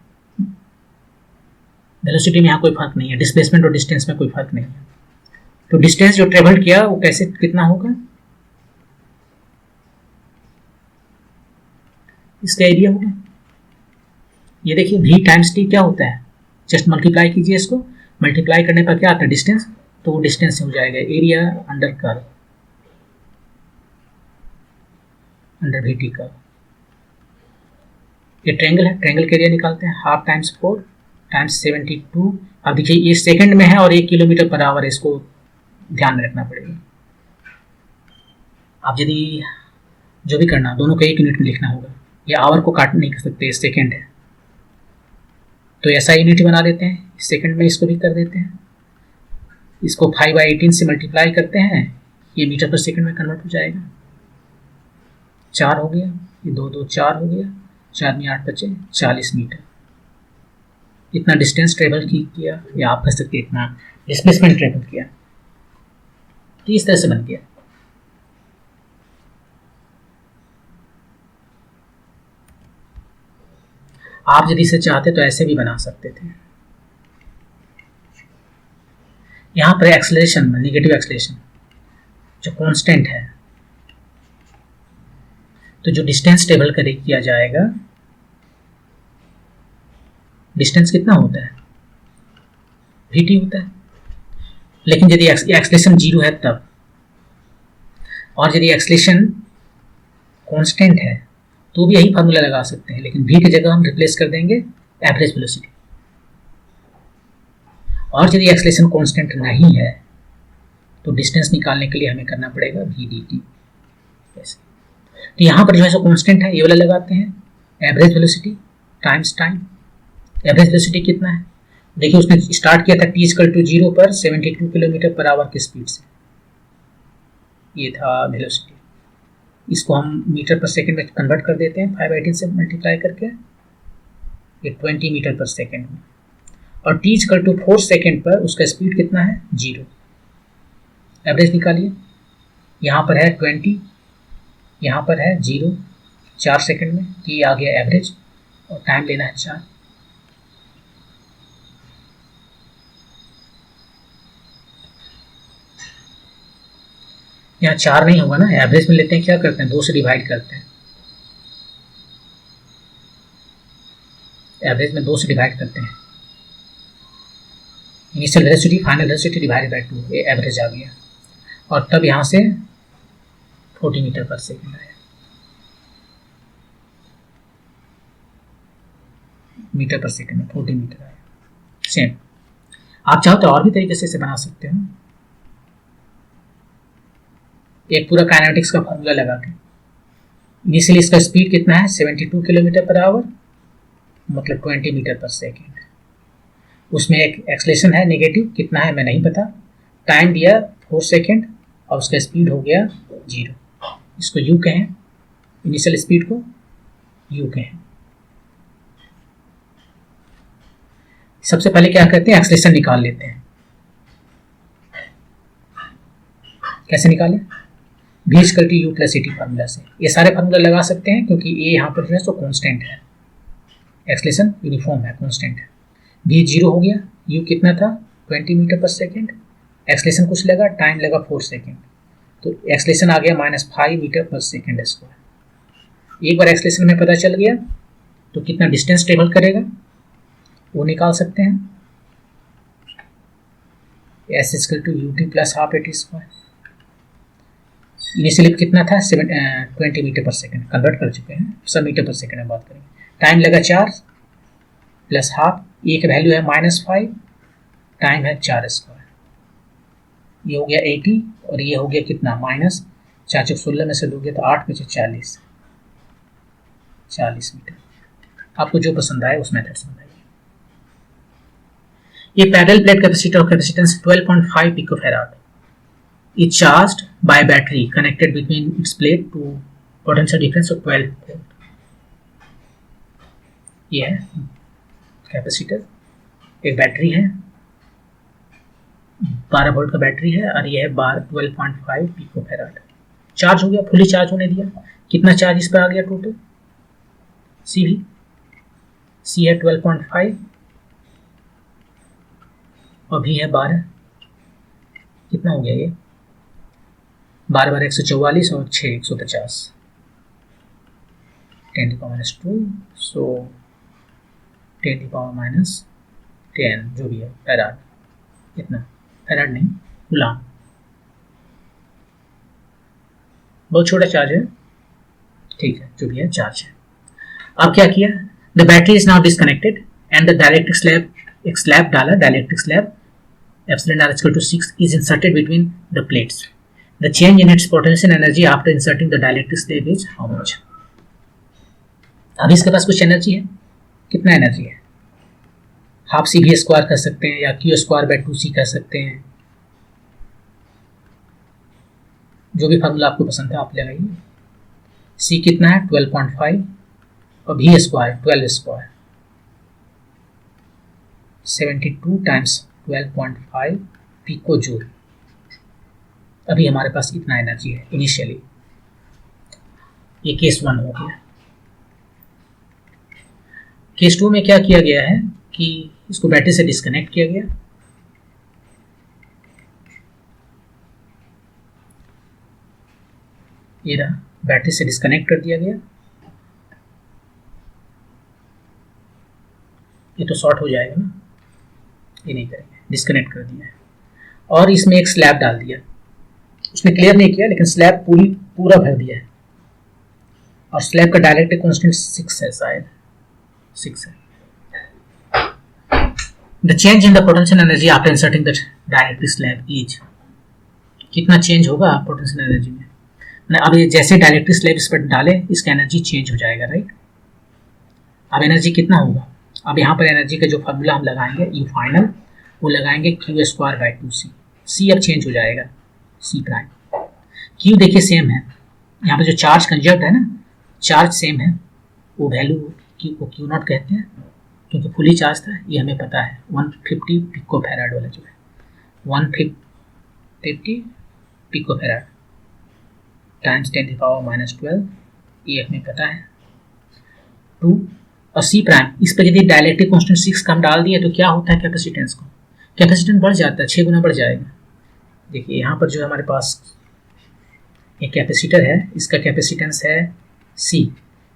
वेलोसिटी में यहाँ कोई फर्क नहीं है, डिस्प्लेसमेंट और डिस्टेंस में कोई फर्क नहीं है। तो डिस्टेंस जो ट्रेवल किया वो कैसे कितना होगा, इसका एरिया होगा। ये देखिए v टाइम्स टी क्या होता है, जस्ट मल्टीप्लाई कीजिए इसको, मल्टीप्लाई करने पर क्या आता है डिस्टेंस, तो वो डिस्टेंस हो जाएगा area under curve, under we T curve. ये ट्रायंगल है, ट्रायंगल का एरिया निकालते हैं, हाफ टाइम्स 4 टाइम्स 72। अब देखिए ये सेकंड में है और 1 किलोमीटर पर आवर, इसको ध्यान में रखना पड़ेगा। आप यदि जो भी करना दोनों को 1 यूनिट में लिखना होगा, ये आवर को काट नहीं कर सकते, सेकंड है तो ऐसा यूनिट बना देते हैं, सेकंड में इसको भी कर देते हैं, इसको 5/18 से मल्टीप्लाई करते हैं, ये मीटर पर सेकंड में कन्वर्ट हो जाएगा। 4 हो गया, ये 2 2 4 हो गया, 4 में 8 बचे 40 मीटर। इतना डिस्टेंस ट्रेवल किया, या आप कह सकते इतना डिस्प्लेसमेंट ट्रेवल किया। तो इस तरह से बन गया। आप यदि इसे चाहते तो ऐसे भी बना सकते थे। यहां पर एक्सेलरेशन, नेगेटिव एक्सेलरेशन जो कांस्टेंट है, तो जो डिस्टेंस टेबल किया जाएगा, डिस्टेंस कितना होता है vt होता है। लेकिन यदि एक्सेलरेशन 0 है तब, और यदि एक्सेलरेशन कांस्टेंट है तो भी यही फार्मूला लगा सकते हैं, लेकिन v की जगह हम रिप्लेस कर देंगे एवरेज वेलोसिटी। और यदि एक्सेलरेशन कांस्टेंट नहीं है तो डिस्टेंस निकालने के लिए हमें करना पड़ेगा v dt। तो यहाँ पर जो है सो कांस्टेंट है, ये वाला लगाते हैं, average velocity times time. Average velocity कितना है, देखिए उसने स्टार्ट किया था t=0 पर 72 किलोमीटर पर आवर की स्पीड से, ये था वेलोसिटी। इसको हम मीटर पर सेकंड में कन्वर्ट कर देते हैं 5/18 से मल्टीप्लाई करके, ये 20 मीटर पर सेकंड में। और t=4 सेकंड पर उसका स्पीड कितना है 0। एवरेज निकालिए, यहाँ पर है 20, यहाँ पर है 0, 4 सेकंड में, तो ये आ गया एवरेज, और टाइम लेना है 4। यहाँ 4 नहीं होगा ना, एवरेज में लेते हैं, क्या करते हैं 2 से डिवाइड करते हैं, एवरेज में 2 से डिवाइड करते हैं। Initial velocity final velocity divided by 2, ये एवरेज आ गया। और तब यहाँ से 40 मीटर पर सेकंड आया, मीटर पर सेकंड में 40 मीटर आया। सेम आप चाहो तो और भी तरीके से इसे बना सकते हो, एक पूरा काइनेटिक्स का फॉर्मूला लगा के। इनिशियली इसका स्पीड कितना है 72 किलोमीटर पर आवर, मतलब 20 मीटर पर सेकेंड। उसमें एक एक्सेलरेशन है नेगेटिव, कितना है मैं नहीं पता, टाइम दिया 4 सेकेंड और उसका स्पीड हो गया 0। इसको u कहें, इनिशियल स्पीड को u कहें। सबसे पहले क्या करते हैं, एक्सेलरेशन निकाल लेते हैं। कैसे निकालें, v=u + at फार्मूला से। ये सारे फार्मूला लगा सकते हैं क्योंकि ये यहाँ पर जो है सो कांस्टेंट है, एक्सेलरेशन यूनिफॉर्म है, कांस्टेंट है। v 0 हो गया, u कितना था 20 मीटर पर सेकेंड, एक्सेलरेशन कुछ लगा, टाइम लगा 4 सेकेंड, तो एक्सेलरेशन आ गया -5 मीटर पर सेकेंड स्क्वायर। एक बार एक्सेलरेशन में पता चल गया तो कितना डिस्टेंस ट्रेवल करेगा वो निकाल सकते हैं, s=ut + ½ at²। इनिशियली कितना था 20 मीटर पर सेकेंड, कन्वर्ट कर चुके हैं, सब मीटर पर सेकेंड में बात करेंगे। टाइम लगा 4 + ½ एक वैल्यू है -5, टाइम है 4²। ये हो गया 80 और ये हो गया कितना -4 × 16 में से दोगे तो 8 बचे 40। 40 मीटर। आपको जो पसंद आए उस मेथड से बनाइए। ये parallel plate capacitor of capacitance 12.5 picofarad is charged by a battery connected between its plate to potential difference of 12 volt. ये है कैपेसिटर, एक बैटरी है, 12 वोल्ट का बैटरी है और ये है 12.5 पिकोफैराड। चार्ज हो गया, फुली चार्ज होने दिया। कितना चार्ज इस पर आ गया टोटल? सी भी, सी है 12.5 और भी है 12। कितना हो गया ये? 12 12 144 और 6 150, 10⁻², सो 10⁻10 जो भी है फैराड। इतना फैराड नहीं, कूलाम। बहुत छोटा चार्ज है, ठीक है, जो भी है चार्ज है। अब क्या किया? The battery is now disconnected and the dielectric slab, एक स्लैब डाला, dielectric slab epsilon r equal to 6 is inserted between the plates. The change in its potential energy after inserting the dielectric slab is how much? अब इसके पास कुछ एनर्जी है। कितना एनर्जी है? हाफ सी भी स्क्वायर कर सकते हैं या क्यू स्क्वायर बाय 2c कर सकते हैं, जो भी फार्मूला आपको पसंद है आप लगाइए। c कितना है? 12.5 और v square 12 square, 72 times 12.5 pico joule. अभी हमारे पास इतना एनर्जी है इनिशियली। ये केस 1 हो गया। केस 2 में क्या किया गया है कि इसको बैटरी से डिस्कनेक्ट किया गया। ये रहा, बैटरी से डिस्कनेक्ट कर दिया गया। ये तो शॉर्ट हो जाएगा ना, ये नहीं करेंगे, डिस्कनेक्ट कर दिया है। और इसमें एक स्लैब डाल दिया, उसने क्लियर नहीं किया लेकिन स्लैब पूरा भर दिया है। और स्लैब का डायलेक्ट्रिक कांस्टेंट 6 है, शायद 6 है। The change in the potential energy after inserting the dielectric slab is, कितना चेंज होगा पोटेंशियल एनर्जी में? अब ये जैसे डायलेक्ट्रिक स्लैब इस पर डाले, इसका एनर्जी चेंज हो जाएगा, राइट। अब एनर्जी कितना होगा? अब यहाँ पर एनर्जी का जो फार्मूला हम लगाएंगे यू फाइनल, वो लगाएंगे क्यू स्क्वायर बाय 2c। सी अब चेंज हो जाएगा, सी प्राइम। क्यू देखिए सेम है, यहाँ पर जो चार्ज कंजर्व्ड है ना, चार्ज सेम है, वो वैल्यू क्यू को क्यू नॉट कहते हैं क्योंकि फुली चार्ज था, ये हमें पता है। 150 पिकोफैराड वाला जो है 150 पिकोफैराड टाइम्स 10⁻⁻12, ये हमें पता है 2। और सी प्राइम, इस पर यदि डायलेक्ट्रिक कांस्टेंट 6 का हम डाल दिए तो क्या होता है कैपेसिटेंस को? कैपेसिटेंस बढ़ जाता है, 6 गुना बढ़ जाएगा। देखिए यहाँ पर जो हमारे पास एक कैपेसिटर है, इसका कैपेसिटेंस है C।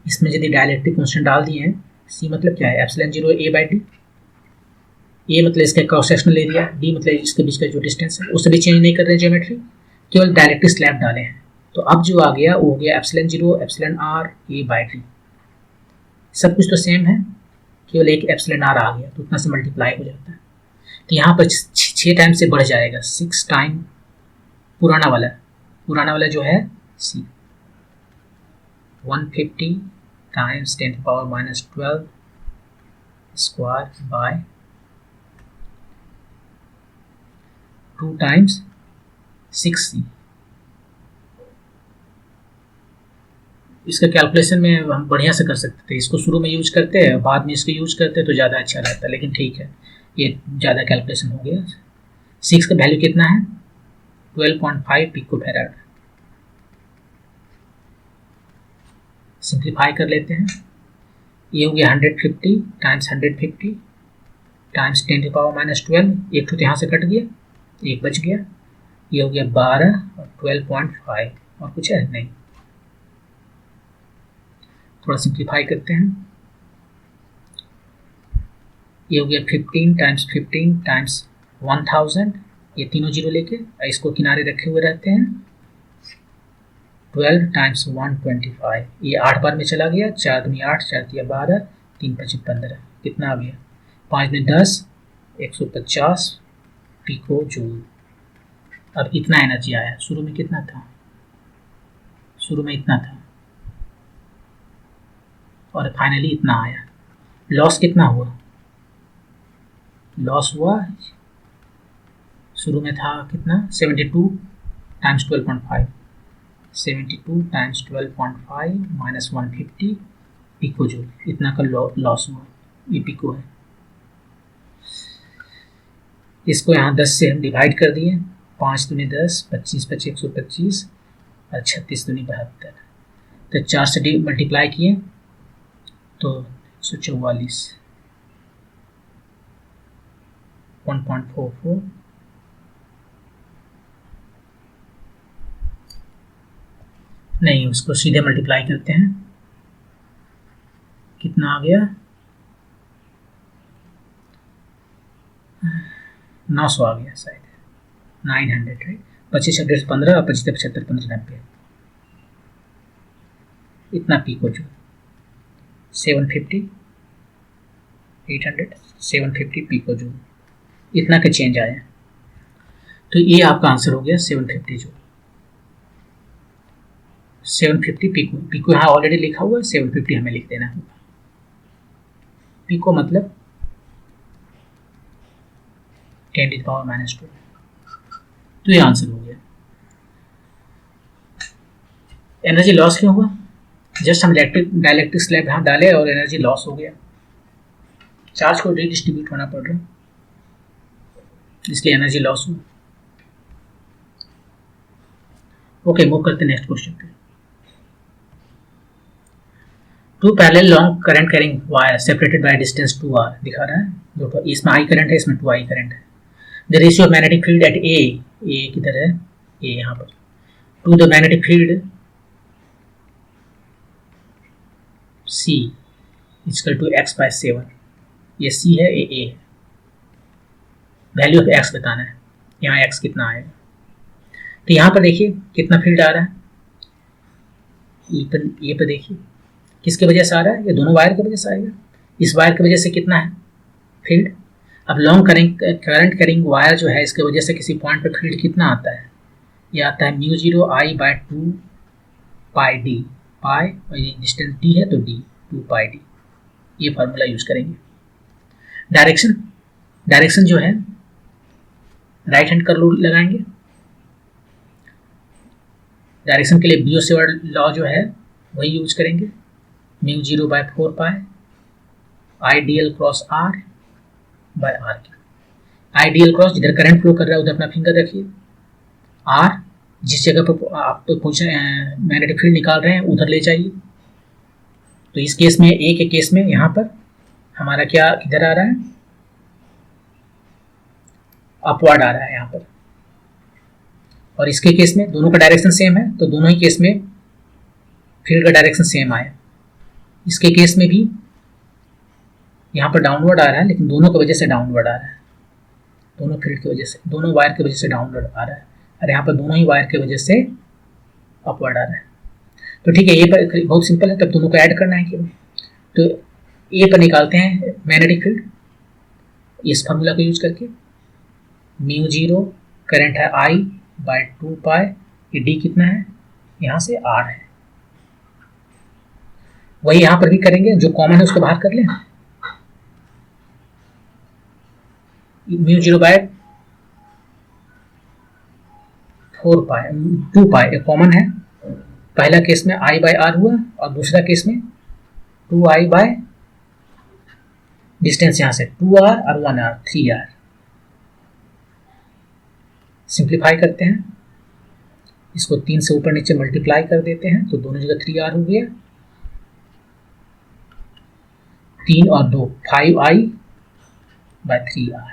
इसमें यदि डायलेक्ट्रिक कांस्टेंट डाल दिए हैं, C मतलब क्या है? ε0 a/d। a मतलब इसका क्रॉस सेक्शनल एरिया, d मतलब इसके बीच का जो डिस्टेंस है, उससे भी चेंज नहीं कर रहे हैं ज्योमेट्री, केवल डायलेक्ट्रिक स्लैब डाले हैं। तो अब जो आ गया वो हो गया ε0 εr a/d। सब कुछ तो सेम है, केवल एक εr आ गया तो उतना से मल्टीप्लाई हो जाता है। तो यहाँ पर 6 टाइम से बढ़ जाएगा, 6 टाइम पुराना वाला जो है C, 150 times 10⁻⁻12 square by 2 times 6c। इसका कैलकुलेशन में हम बढ़िया से कर सकते थे, इसको शुरू में यूज करते हैं, बाद में इसको यूज करते तो ज़्यादा अच्छा रहता, लेकिन ठीक है, ये ज़्यादा कैलकुलेशन हो गया। 6 का वैल्यू कितना है? 12.5 पिकोफैराड। सिंप्लीफाई कर लेते हैं, ये हो गया 150 टाइम्स 150 टाइम्स 10⁻⁻12, एक तो यहाँ से कट गया, एक बच गया, ये हो गया 12 और 12.5, और कुछ है नहीं। थोड़ा सिंप्लीफाई करते हैं, ये हो गया 15 टाइम्स 1000, ये तीनों जीरो लेके इसको किनारे रखे हुए रहते हैं। 12 टाइम्स 125, ये 8 बार में चला गया, 4 दूनी 8, 4 दिया 12, 3 5 15, कितना आ गया? 5 में 10, 150 पिको जूल। अब इतना एनर्जी आया, शुरू में कितना था? शुरू में इतना था, और फाइनली इतना आया। लॉस कितना हुआ? लॉस हुआ शुरू में था कितना 72 times 12.5, 72 times 12.5 minus 150 pico joule, इतना का लॉस हुआ। ये पिको है। इसको यहाँ 10 से हम डिवाइड कर दिए, 5 दूनी 10, 25 25 125 और 36 दूनी 72, तो 4 से मल्टीप्लाई किए तो 144, 1.44, नहीं उसको सीधे मल्टीप्लाई करते हैं, कितना आ गया 900 आ गया शायद, 900 राइट। 25 अपडेट 15 और 25 75 15 90, इतना पिको जो 750 800 750 पिको जो, इतना का चेंज आया। तो ये आपका आंसर हो गया 750 जो, 750 पिको। पिको यहाँ ऑलरेडी लिखा हुआ है, 750 हमें लिख देना होगा। पिको मतलब 10⁻²। तो ये आंसर हो गया। एनर्जी लॉस क्यों हुआ? जस्ट हम डाइलेक्ट्रिक स्लैब यहाँ डाले और एनर्जी लॉस हो गया, चार्ज को रीडिस्ट्रीब्यूट होना पड़ रहा है, इसलिए एनर्जी लॉस हुआ। ओके, मूव करते नेक्स्ट क्वेश्चन पे। Two parallel long current carrying wire separated by distance 2r दिखा रहा है, जो इसमें I करंट है, इसमें 2I करंट है। The ratio of magnetic field at A किधर है, ए यहाँ पर, to the magnetic field C equal to x/7, ये C है, ये A है। वैल्यू ऑफ x बताना है, यहाँ x कितना आएगा। तो यहाँ पर देखिए कितना फील्ड आ रहा है, ये पर देखिए किसके वजह से आ रहा है, ये दोनों वायर की वजह से आएगा। इस वायर की वजह से कितना है फील्ड। अब लॉन्ग करंट कैरिंग वायर जो है, इसके वजह से किसी पॉइंट पे फील्ड कितना आता है, ये आता है μ0I/2 पाई डी, पाई और ये डिस्टेंस d है तो d, 2 पाई डी। ये फार्मूला यूज करेंगे। डायरेक्शन जो है राइट हैंड का रूल लगाएंगे। डायरेक्शन के लिए बियोसेवर्ट लॉ जो है वही यूज करेंगे, μ0/4 pi I dl cross r by r की। आइडियल क्रॉस, जिधर करंट फ्लो कर रहा है उधर अपना फिंगर रखिए, r जिस जगह पर आप मैग्नेटिक फील्ड निकाल रहे हैं उधर ले जाइए। तो इस केस में, ए के केस में यहाँ पर हमारा क्या किधर आ रहा है, अपवर्ड आ रहा है यहाँ पर। और इसके केस में दोनों का डायरेक्शन सेम है, तो दोनों ही केस में फील्ड का डायरेक्शन सेम आया। इसके केस में भी यहाँ पर डाउनवर्ड आ रहा है, लेकिन दोनों की वजह से डाउनवर्ड आ रहा है, दोनों फील्ड की वजह से, दोनों वायर की वजह से डाउनवर्ड आ रहा है, और यहाँ पर दोनों ही वायर की वजह से अपवर्ड आ रहा है। तो ठीक है, ये पर बहुत सिंपल है, तब दोनों को ऐड करना है केवल। तो ए पर निकालते हैं मैग्नेटिक फील्ड इस फार्मूला को यूज करके, μ0 करंट है I/2 पाई, ये डी कितना है, यहाँ से r है। वही यहाँ पर भी करेंगे, जो कॉमन है उसको बाहर कर लें। μ0/4 पाई 2 पाई कॉमन है, पहला केस में I/r हुआ और दूसरा केस में 2I बाय डिस्टेंस यहाँ से 2r और 1r 3r। सिंप्लीफाई करते हैं, इसको 3 से ऊपर नीचे मल्टीप्लाई कर देते हैं तो दोनों जगह 3r हो गया, 3 और 2 5I/3r।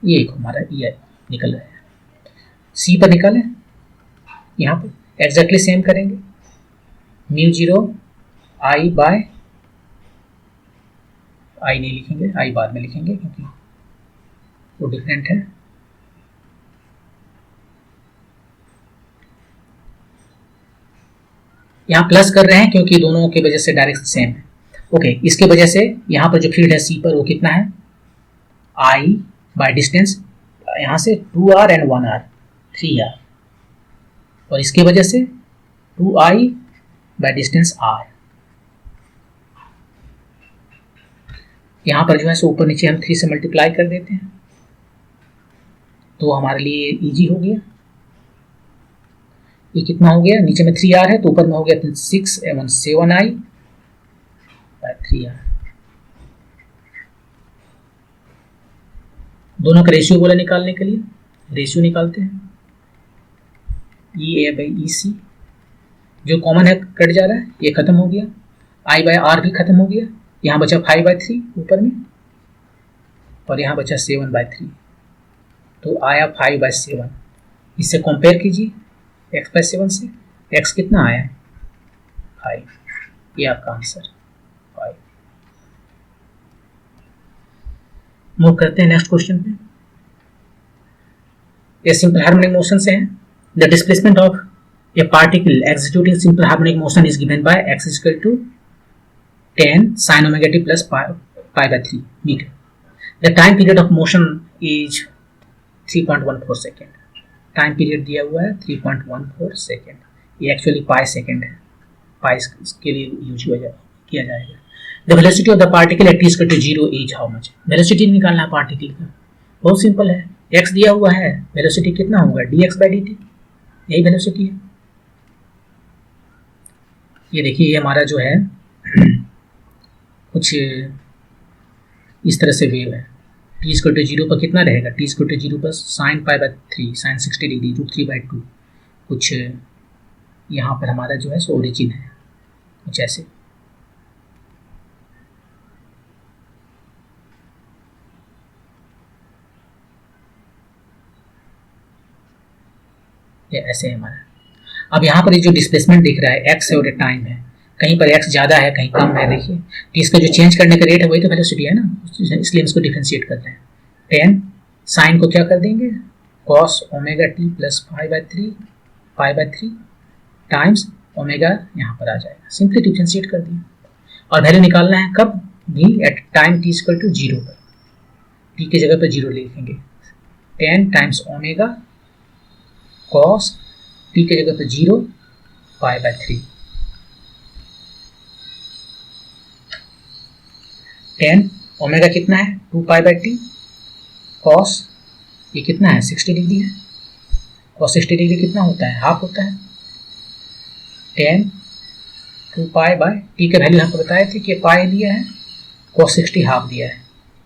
ये एक हमारा ई निकल रहा है। सी पर निकालें, यहाँ पर एग्जैक्टली सेम करेंगे, μ0 I बाय, I नहीं लिखेंगे, I बाद में लिखेंगे क्योंकि वो डिफरेंट है। यहाँ प्लस कर रहे हैं क्योंकि दोनों की वजह से डायरेक्शन सेम है। ओके, इसके वजह से यहाँ पर जो फील्ड है सी पर वो कितना है, I बाय डिस्टेंस यहाँ से 2r एंड 1r 3r, और इसके वजह से 2I बाय डिस्टेंस r। यहाँ पर जो है सो ऊपर नीचे हम 3 से मल्टीप्लाई कर देते हैं तो हमारे लिए इजी हो गया। ये कितना हो गया, नीचे में 3r है तो ऊपर में हो गया 6 एवं 7i बाय 3r। दोनों का रेशियो बोला निकालने के लिए, रेशियो निकालते हैं। ई ए बाई ई सी जो कॉमन है कट जा रहा है, ये खत्म हो गया। आई बाय आर भी खत्म हो गया। यहाँ बचा 5/3 ऊपर में और यहाँ बचा 7/3 तो आया 5/7। इससे कंपेयर कीजिए x/7 से। x कितना आया 5, ये आपका आंसर 5। मूव करते हैं नेक्स्ट क्वेश्चन पे। ये सिंपल हार्मोनिक मोशन से है। The displacement of A particle executing simple harmonic motion is given by x = 10 sin omega t plus pi/3 meter. The time period of motion is 3.14 second. Time period दिया हुआ है 3.14 सेकेंड। ये एक्चुअली पाई सेकेंड है, पाई के लिए यूज किया जाएगा। The velocity of the particle at t = 0 is how much. Velocity निकालना है पार्टिकल का, बहुत सिंपल है। x दिया हुआ है, वेलोसिटी कितना होगा dx/dt, यही वेलोसिटी है। ये देखिए ये हमारा जो है कुछ इस तरह से वेव है। t = 0 पर कितना रहेगा, t = 0 पर sin π/3 sin 60 डिग्री √3/2 कुछ यहाँ पर हमारा जो है सो ओरिजिन है कुछ ऐसे। ये ऐसे है हमारा। अब यहाँ पर ये जो डिस्प्लेसमेंट दिख रहा है x है और टाइम है, कहीं पर x ज़्यादा है कहीं कम है। देखिए तो इसका जो चेंज करने का रेट है वही तो वेलोसिटी है ना, इसलिए हम इसको डिफरेंशिएट कर रहे हैं। 10 साइन को क्या कर देंगे cos ओमेगा t प्लस पाई/3 टाइम्स ओमेगा यहाँ पर आ जाएगा। सिंपली डिफरेंशिएट कर दिए और वैल्यू निकालना है कब भी एट टाइम t = 0 पर। t की जगह पर 0 लिखेंगे। 10 टाइम्स ओमेगा cos t की जगह पर 0 पाई/3 10 ओमेगा कितना है 2 पाई/t cos ये कितना है 60 डिग्री है। cos 60 डिग्री कितना होता है, हाफ होता है। 10 2 पाई/t के वैल्यू हमको बताए थे कि पाई दिया है, cos 60 हाफ दिया है।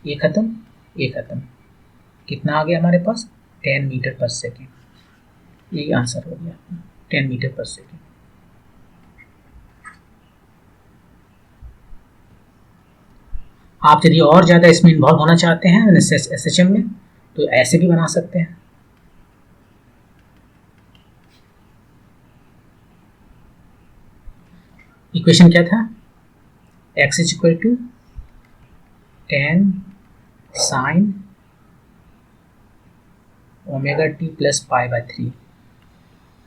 ये खत्म ये खत्म, कितना आ गया हमारे पास 10 मीटर पर सेकेंड। यही आंसर हो गया 10 मीटर पर सेकेंड। आप यदि और ज़्यादा इसमें इन्वॉल्व होना चाहते हैं SHM में तो ऐसे भी बना सकते हैं। इक्वेशन क्या था, x = 10 sin omega t plus पाई/3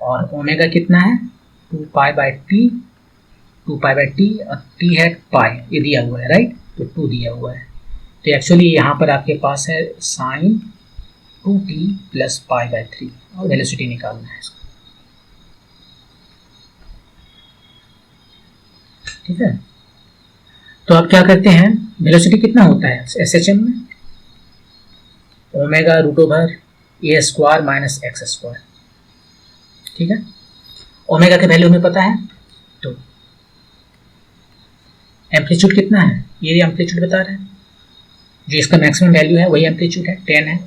और ओमेगा कितना है 2 पाई/t और t है पाई, ये दिया हुआ है राइट, तो 2 दिया हुआ है। तो एक्चुअली यहाँ पर आपके पास है साइन 2t प्लस पाई/3 और वेलोसिटी निकालना है इसका। ठीक है, तो आप क्या करते हैं, वेलोसिटी कितना होता है SHM में ओमेगा √a² - x²। ठीक है, ओमेगा के वैल्यू हमें पता है, तो एम्पलीट्यूड कितना है ये एम्पलीट्यूड बता रहे हैं, जो इसका मैक्सिमम वैल्यू है वही एम्पलीट्यूड है 10 है।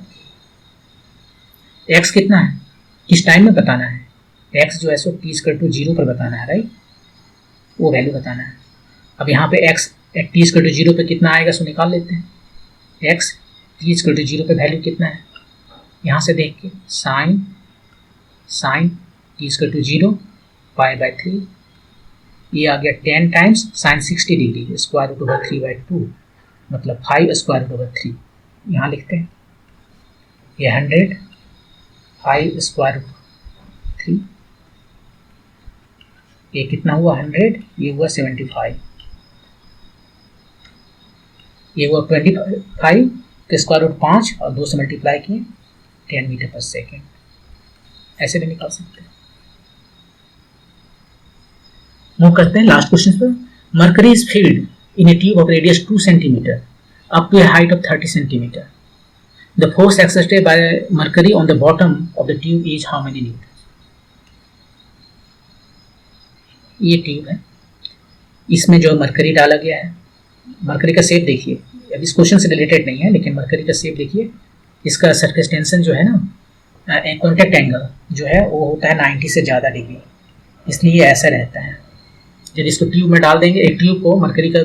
x कितना है किस टाइम में बताना है, x जो है सो t = 0 पर बताना है राइट, वो वैल्यू बताना है। अब यहाँ पे x एट t = 0 पे कितना आएगा सो निकाल लेते हैं। x t = 0 पे वैल्यू कितना है, यहाँ से देख के साइन t = 0 पाई/3 ये आ गया 10 टाइम्स साइन 60 डिग्री √3/2 मतलब 5√3। यहाँ लिखते हैं ये 100 5√3 ये कितना हुआ 100, ये हुआ 75, ये हुआ 25 के √5 और 2 से मल्टीप्लाई किए 10 मीटर पर सेकेंड। ऐसे भी निकाल सकते हैं। मूव करते हैं लास्ट क्वेश्चन पर। Mercury is field in A tube of radius 2 centimetre up to a height of 30 centimeter. The force exerted by mercury on the bottom of the tube is how many newton? ये ट्यूब है, इसमें जो मरकरी डाला गया है, मरकरी का शेप देखिए, अब इस क्वेश्चन से रिलेटेड नहीं है लेकिन मरकरी का शेप देखिए, इसका सरफेस टेंशन जो है ना, कॉन्टैक्ट एंगल जो है वो होता है 90 से ज़्यादा डिग्री, इसलिए ऐसा रहता है। जब इसको ट्यूब में डाल देंगे, एक ट्यूब को मरकरी का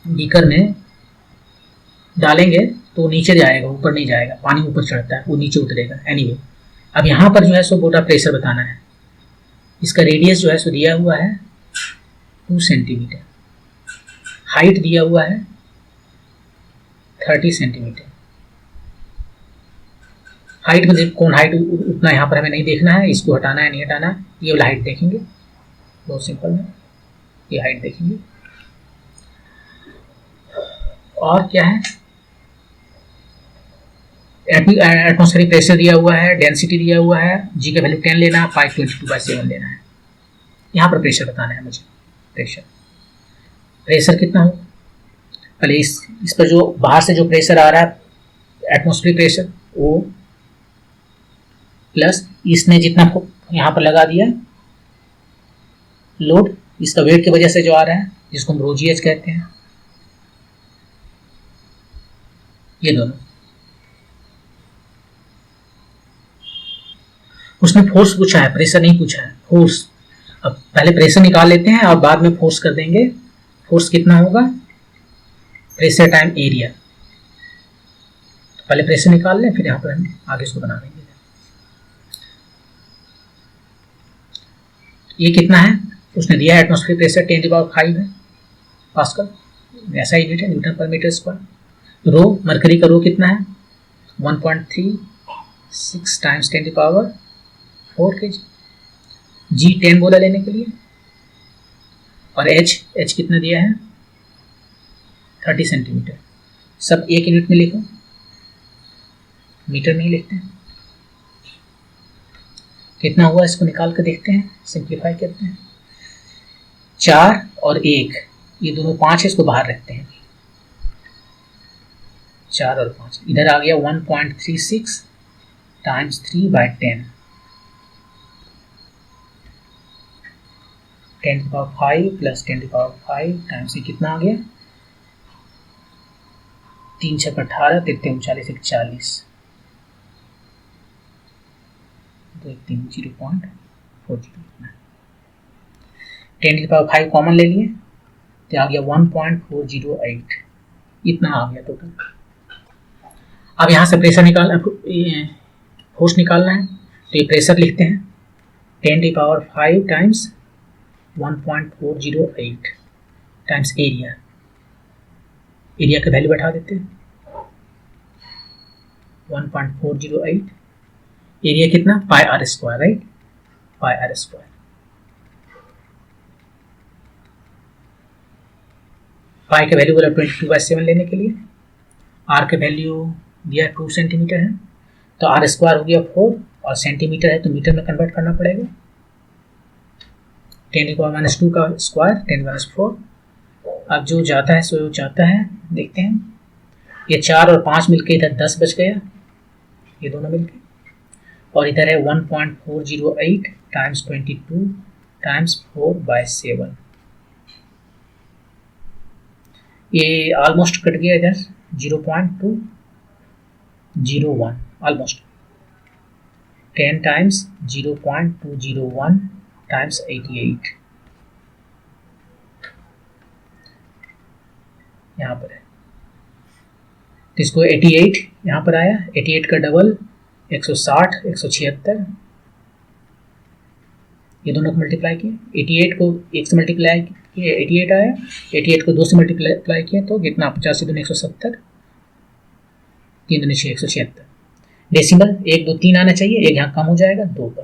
बीकर में डालेंगे तो नीचे जाएगा, ऊपर नहीं जाएगा, पानी ऊपर चढ़ता है, वो नीचे उतरेगा। एनीवे, अब यहाँ पर जो है सो बोटा प्रेशर बताना है। इसका रेडियस जो है सो दिया हुआ है 2 सेंटीमीटर, हाइट दिया हुआ है 30 सेंटीमीटर। हाइट में कौन हाइट उतना यहाँ पर हमें नहीं देखना है, इसको हटाना है नहीं हटाना है, ये वाला हाइट देखेंगे, बहुत सिंपल है, ये हाइट देखेंगे। और क्या है, एटमॉस्फेरिक प्रेशर दिया हुआ है, डेंसिटी दिया हुआ है, जी का वैल्यू 10 लेना है, 522/7 लेना है। यहाँ पर प्रेशर बताना है मुझे। प्रेशर कितना हो, पहले इस पर जो बाहर से जो प्रेशर आ रहा है एटमॉस्फेरिक प्रेशर, वो प्लस इसने जितना यहाँ पर लगा दिया लोड, इसका वेट की वजह से जो आ रहा है, जिसको हम ρgh कहते हैं, ये दोनों। उसने फोर्स पूछा है, प्रेशर नहीं पूछा है, फोर्स। अब पहले प्रेशर निकाल लेते हैं और बाद में फोर्स कर देंगे। फोर्स कितना होगा, प्रेशर टाइम एरिया। तो पहले प्रेशर निकाल लें, फिर यहाँ पर हम आगे इसको बना देंगे। ये कितना है, उसने दिया है एटमॉस्फेरिक प्रेशर 10⁵ है पास्कल, ऐसा यूनिट है, न्यूटन पर मीटर स्क्वायर। रो, मरकरी का रो कितना है, 1.36 टाइम्स 10⁴ kg। जी 10 बोला लेने के लिए, और एच कितना दिया है 30 सेंटीमीटर। सब एक यूनिट में लिखो, मीटर में ही लिखते हैं। कितना हुआ इसको निकाल कर देखते हैं, सिंप्लीफाई करते हैं। 4 और 1, ये दोनों 5 है, इसको बाहर रखते हैं। 4 और 5 इधर आ गया 1.36 टाइम्स 3/10, 10⁵ प्लस 10⁵ टाइम्स, ये कितना आ गया 3 × 18, 3 × 39 40, 0.40। 10⁵ कॉमन ले लिए तो आ गया 1.408, इतना आ गया टोटल। अब यहाँ से प्रेशर निकालना, फोर्स निकालना है, तो ये प्रेशर लिखते हैं 10⁵ टाइम्स 1.408 टाइम्स एरिया। एरिया का वैल्यू बैठा देते हैं 1.408, एरिया कितना πr², राइट, πr²। पाई का वैल्यू बोला 22/7 लेने के लिए, आर का वैल्यू दिया 2 सेंटीमीटर है, तो r² हो गया 4, और सेंटीमीटर है तो मीटर में कन्वर्ट करना पड़ेगा। 10⁻² का स्क्वायर 10⁻4। अब जो जाता है सो जाता है, देखते हैं। ये 4 और 5 मिलके इधर 10 बच गया, ये दोनों मिलके, और इधर है 1.408 टाइम्स 22 टाइम्स 4/7। ये ऑलमोस्ट कट गया इधर 0.201, ऑलमोस्ट 10 टाइम्स 0.201 टाइम्स 88, यहाँ पर है, तो इसको 88 यहाँ पर आया, 88 का डबल 160, 176, ये दोनों को मल्टीप्लाई किए, 88 को 1 से मल्टीप्लाई किए 88 आया, 88 को 2 से मल्टीप्लाई किए तो कितना 50 × 2 = 170, 3 × 2 = 6, 176। डेसिमल 1 2 3 आना चाहिए, एक यहाँ कम हो जाएगा 2 पर,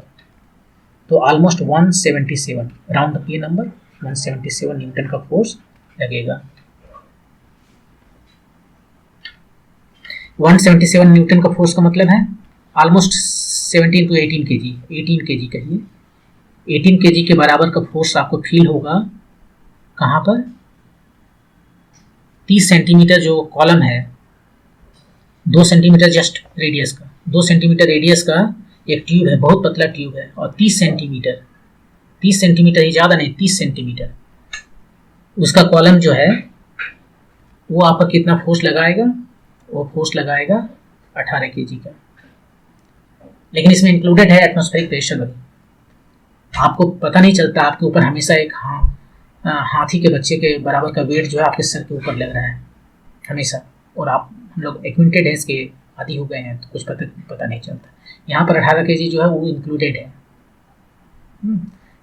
तो ऑलमोस्ट 177, राउंड अप ये नंबर 177 न्यूटन का फोर्स लगेगा। 177 न्यूटन का फोर्स का मतलब है ऑलमोस्ट 17 to 18 kg, 18 kg कहिए, 18 kg के बराबर का फोर्स आपको फील होगा कहाँ पर, 30 सेंटीमीटर जो कॉलम है, 2 सेंटीमीटर जस्ट रेडियस का, 2 सेंटीमीटर रेडियस का एक ट्यूब है, बहुत पतला ट्यूब है, और 30 सेंटीमीटर, 30 सेंटीमीटर ही ज़्यादा नहीं, 30 सेंटीमीटर उसका कॉलम जो है वो आप पर कितना फोर्स लगाएगा? वो फोर्स लगाएगा 18 kg का। लेकिन इसमें इंक्लूडेड है एटमॉस्फेरिक प्रेशर वाली। आपको पता नहीं चलता, आपके ऊपर हमेशा एक हाथी के बच्चे के बराबर का वेट जो है आपके सर के ऊपर लग रहा है हमेशा, और हम लोग एक्विंटेड है इसके, आदी हो गए हैं, तो कुछ पता नहीं चलता। यहाँ पर 18 kg जो है वो इंक्लूडेड है।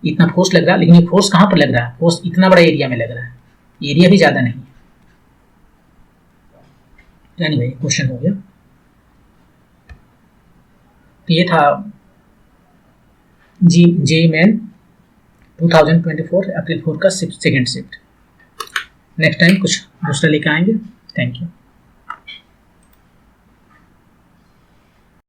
इतना फोर्स लग रहा है, लेकिन ये फोर्स कहाँ पर लग रहा है? फोर्स इतना बड़ा एरिया में लग रहा है, एरिया भी ज़्यादा नहीं है। यानी भाई क्वेश्चन हो गया। तो ये था JEE मेन 2024 अप्रैल 4 का सेकंड शिफ्ट। नेक्स्ट टाइम कुछ दूसरा लेकर आएंगे। Thank you.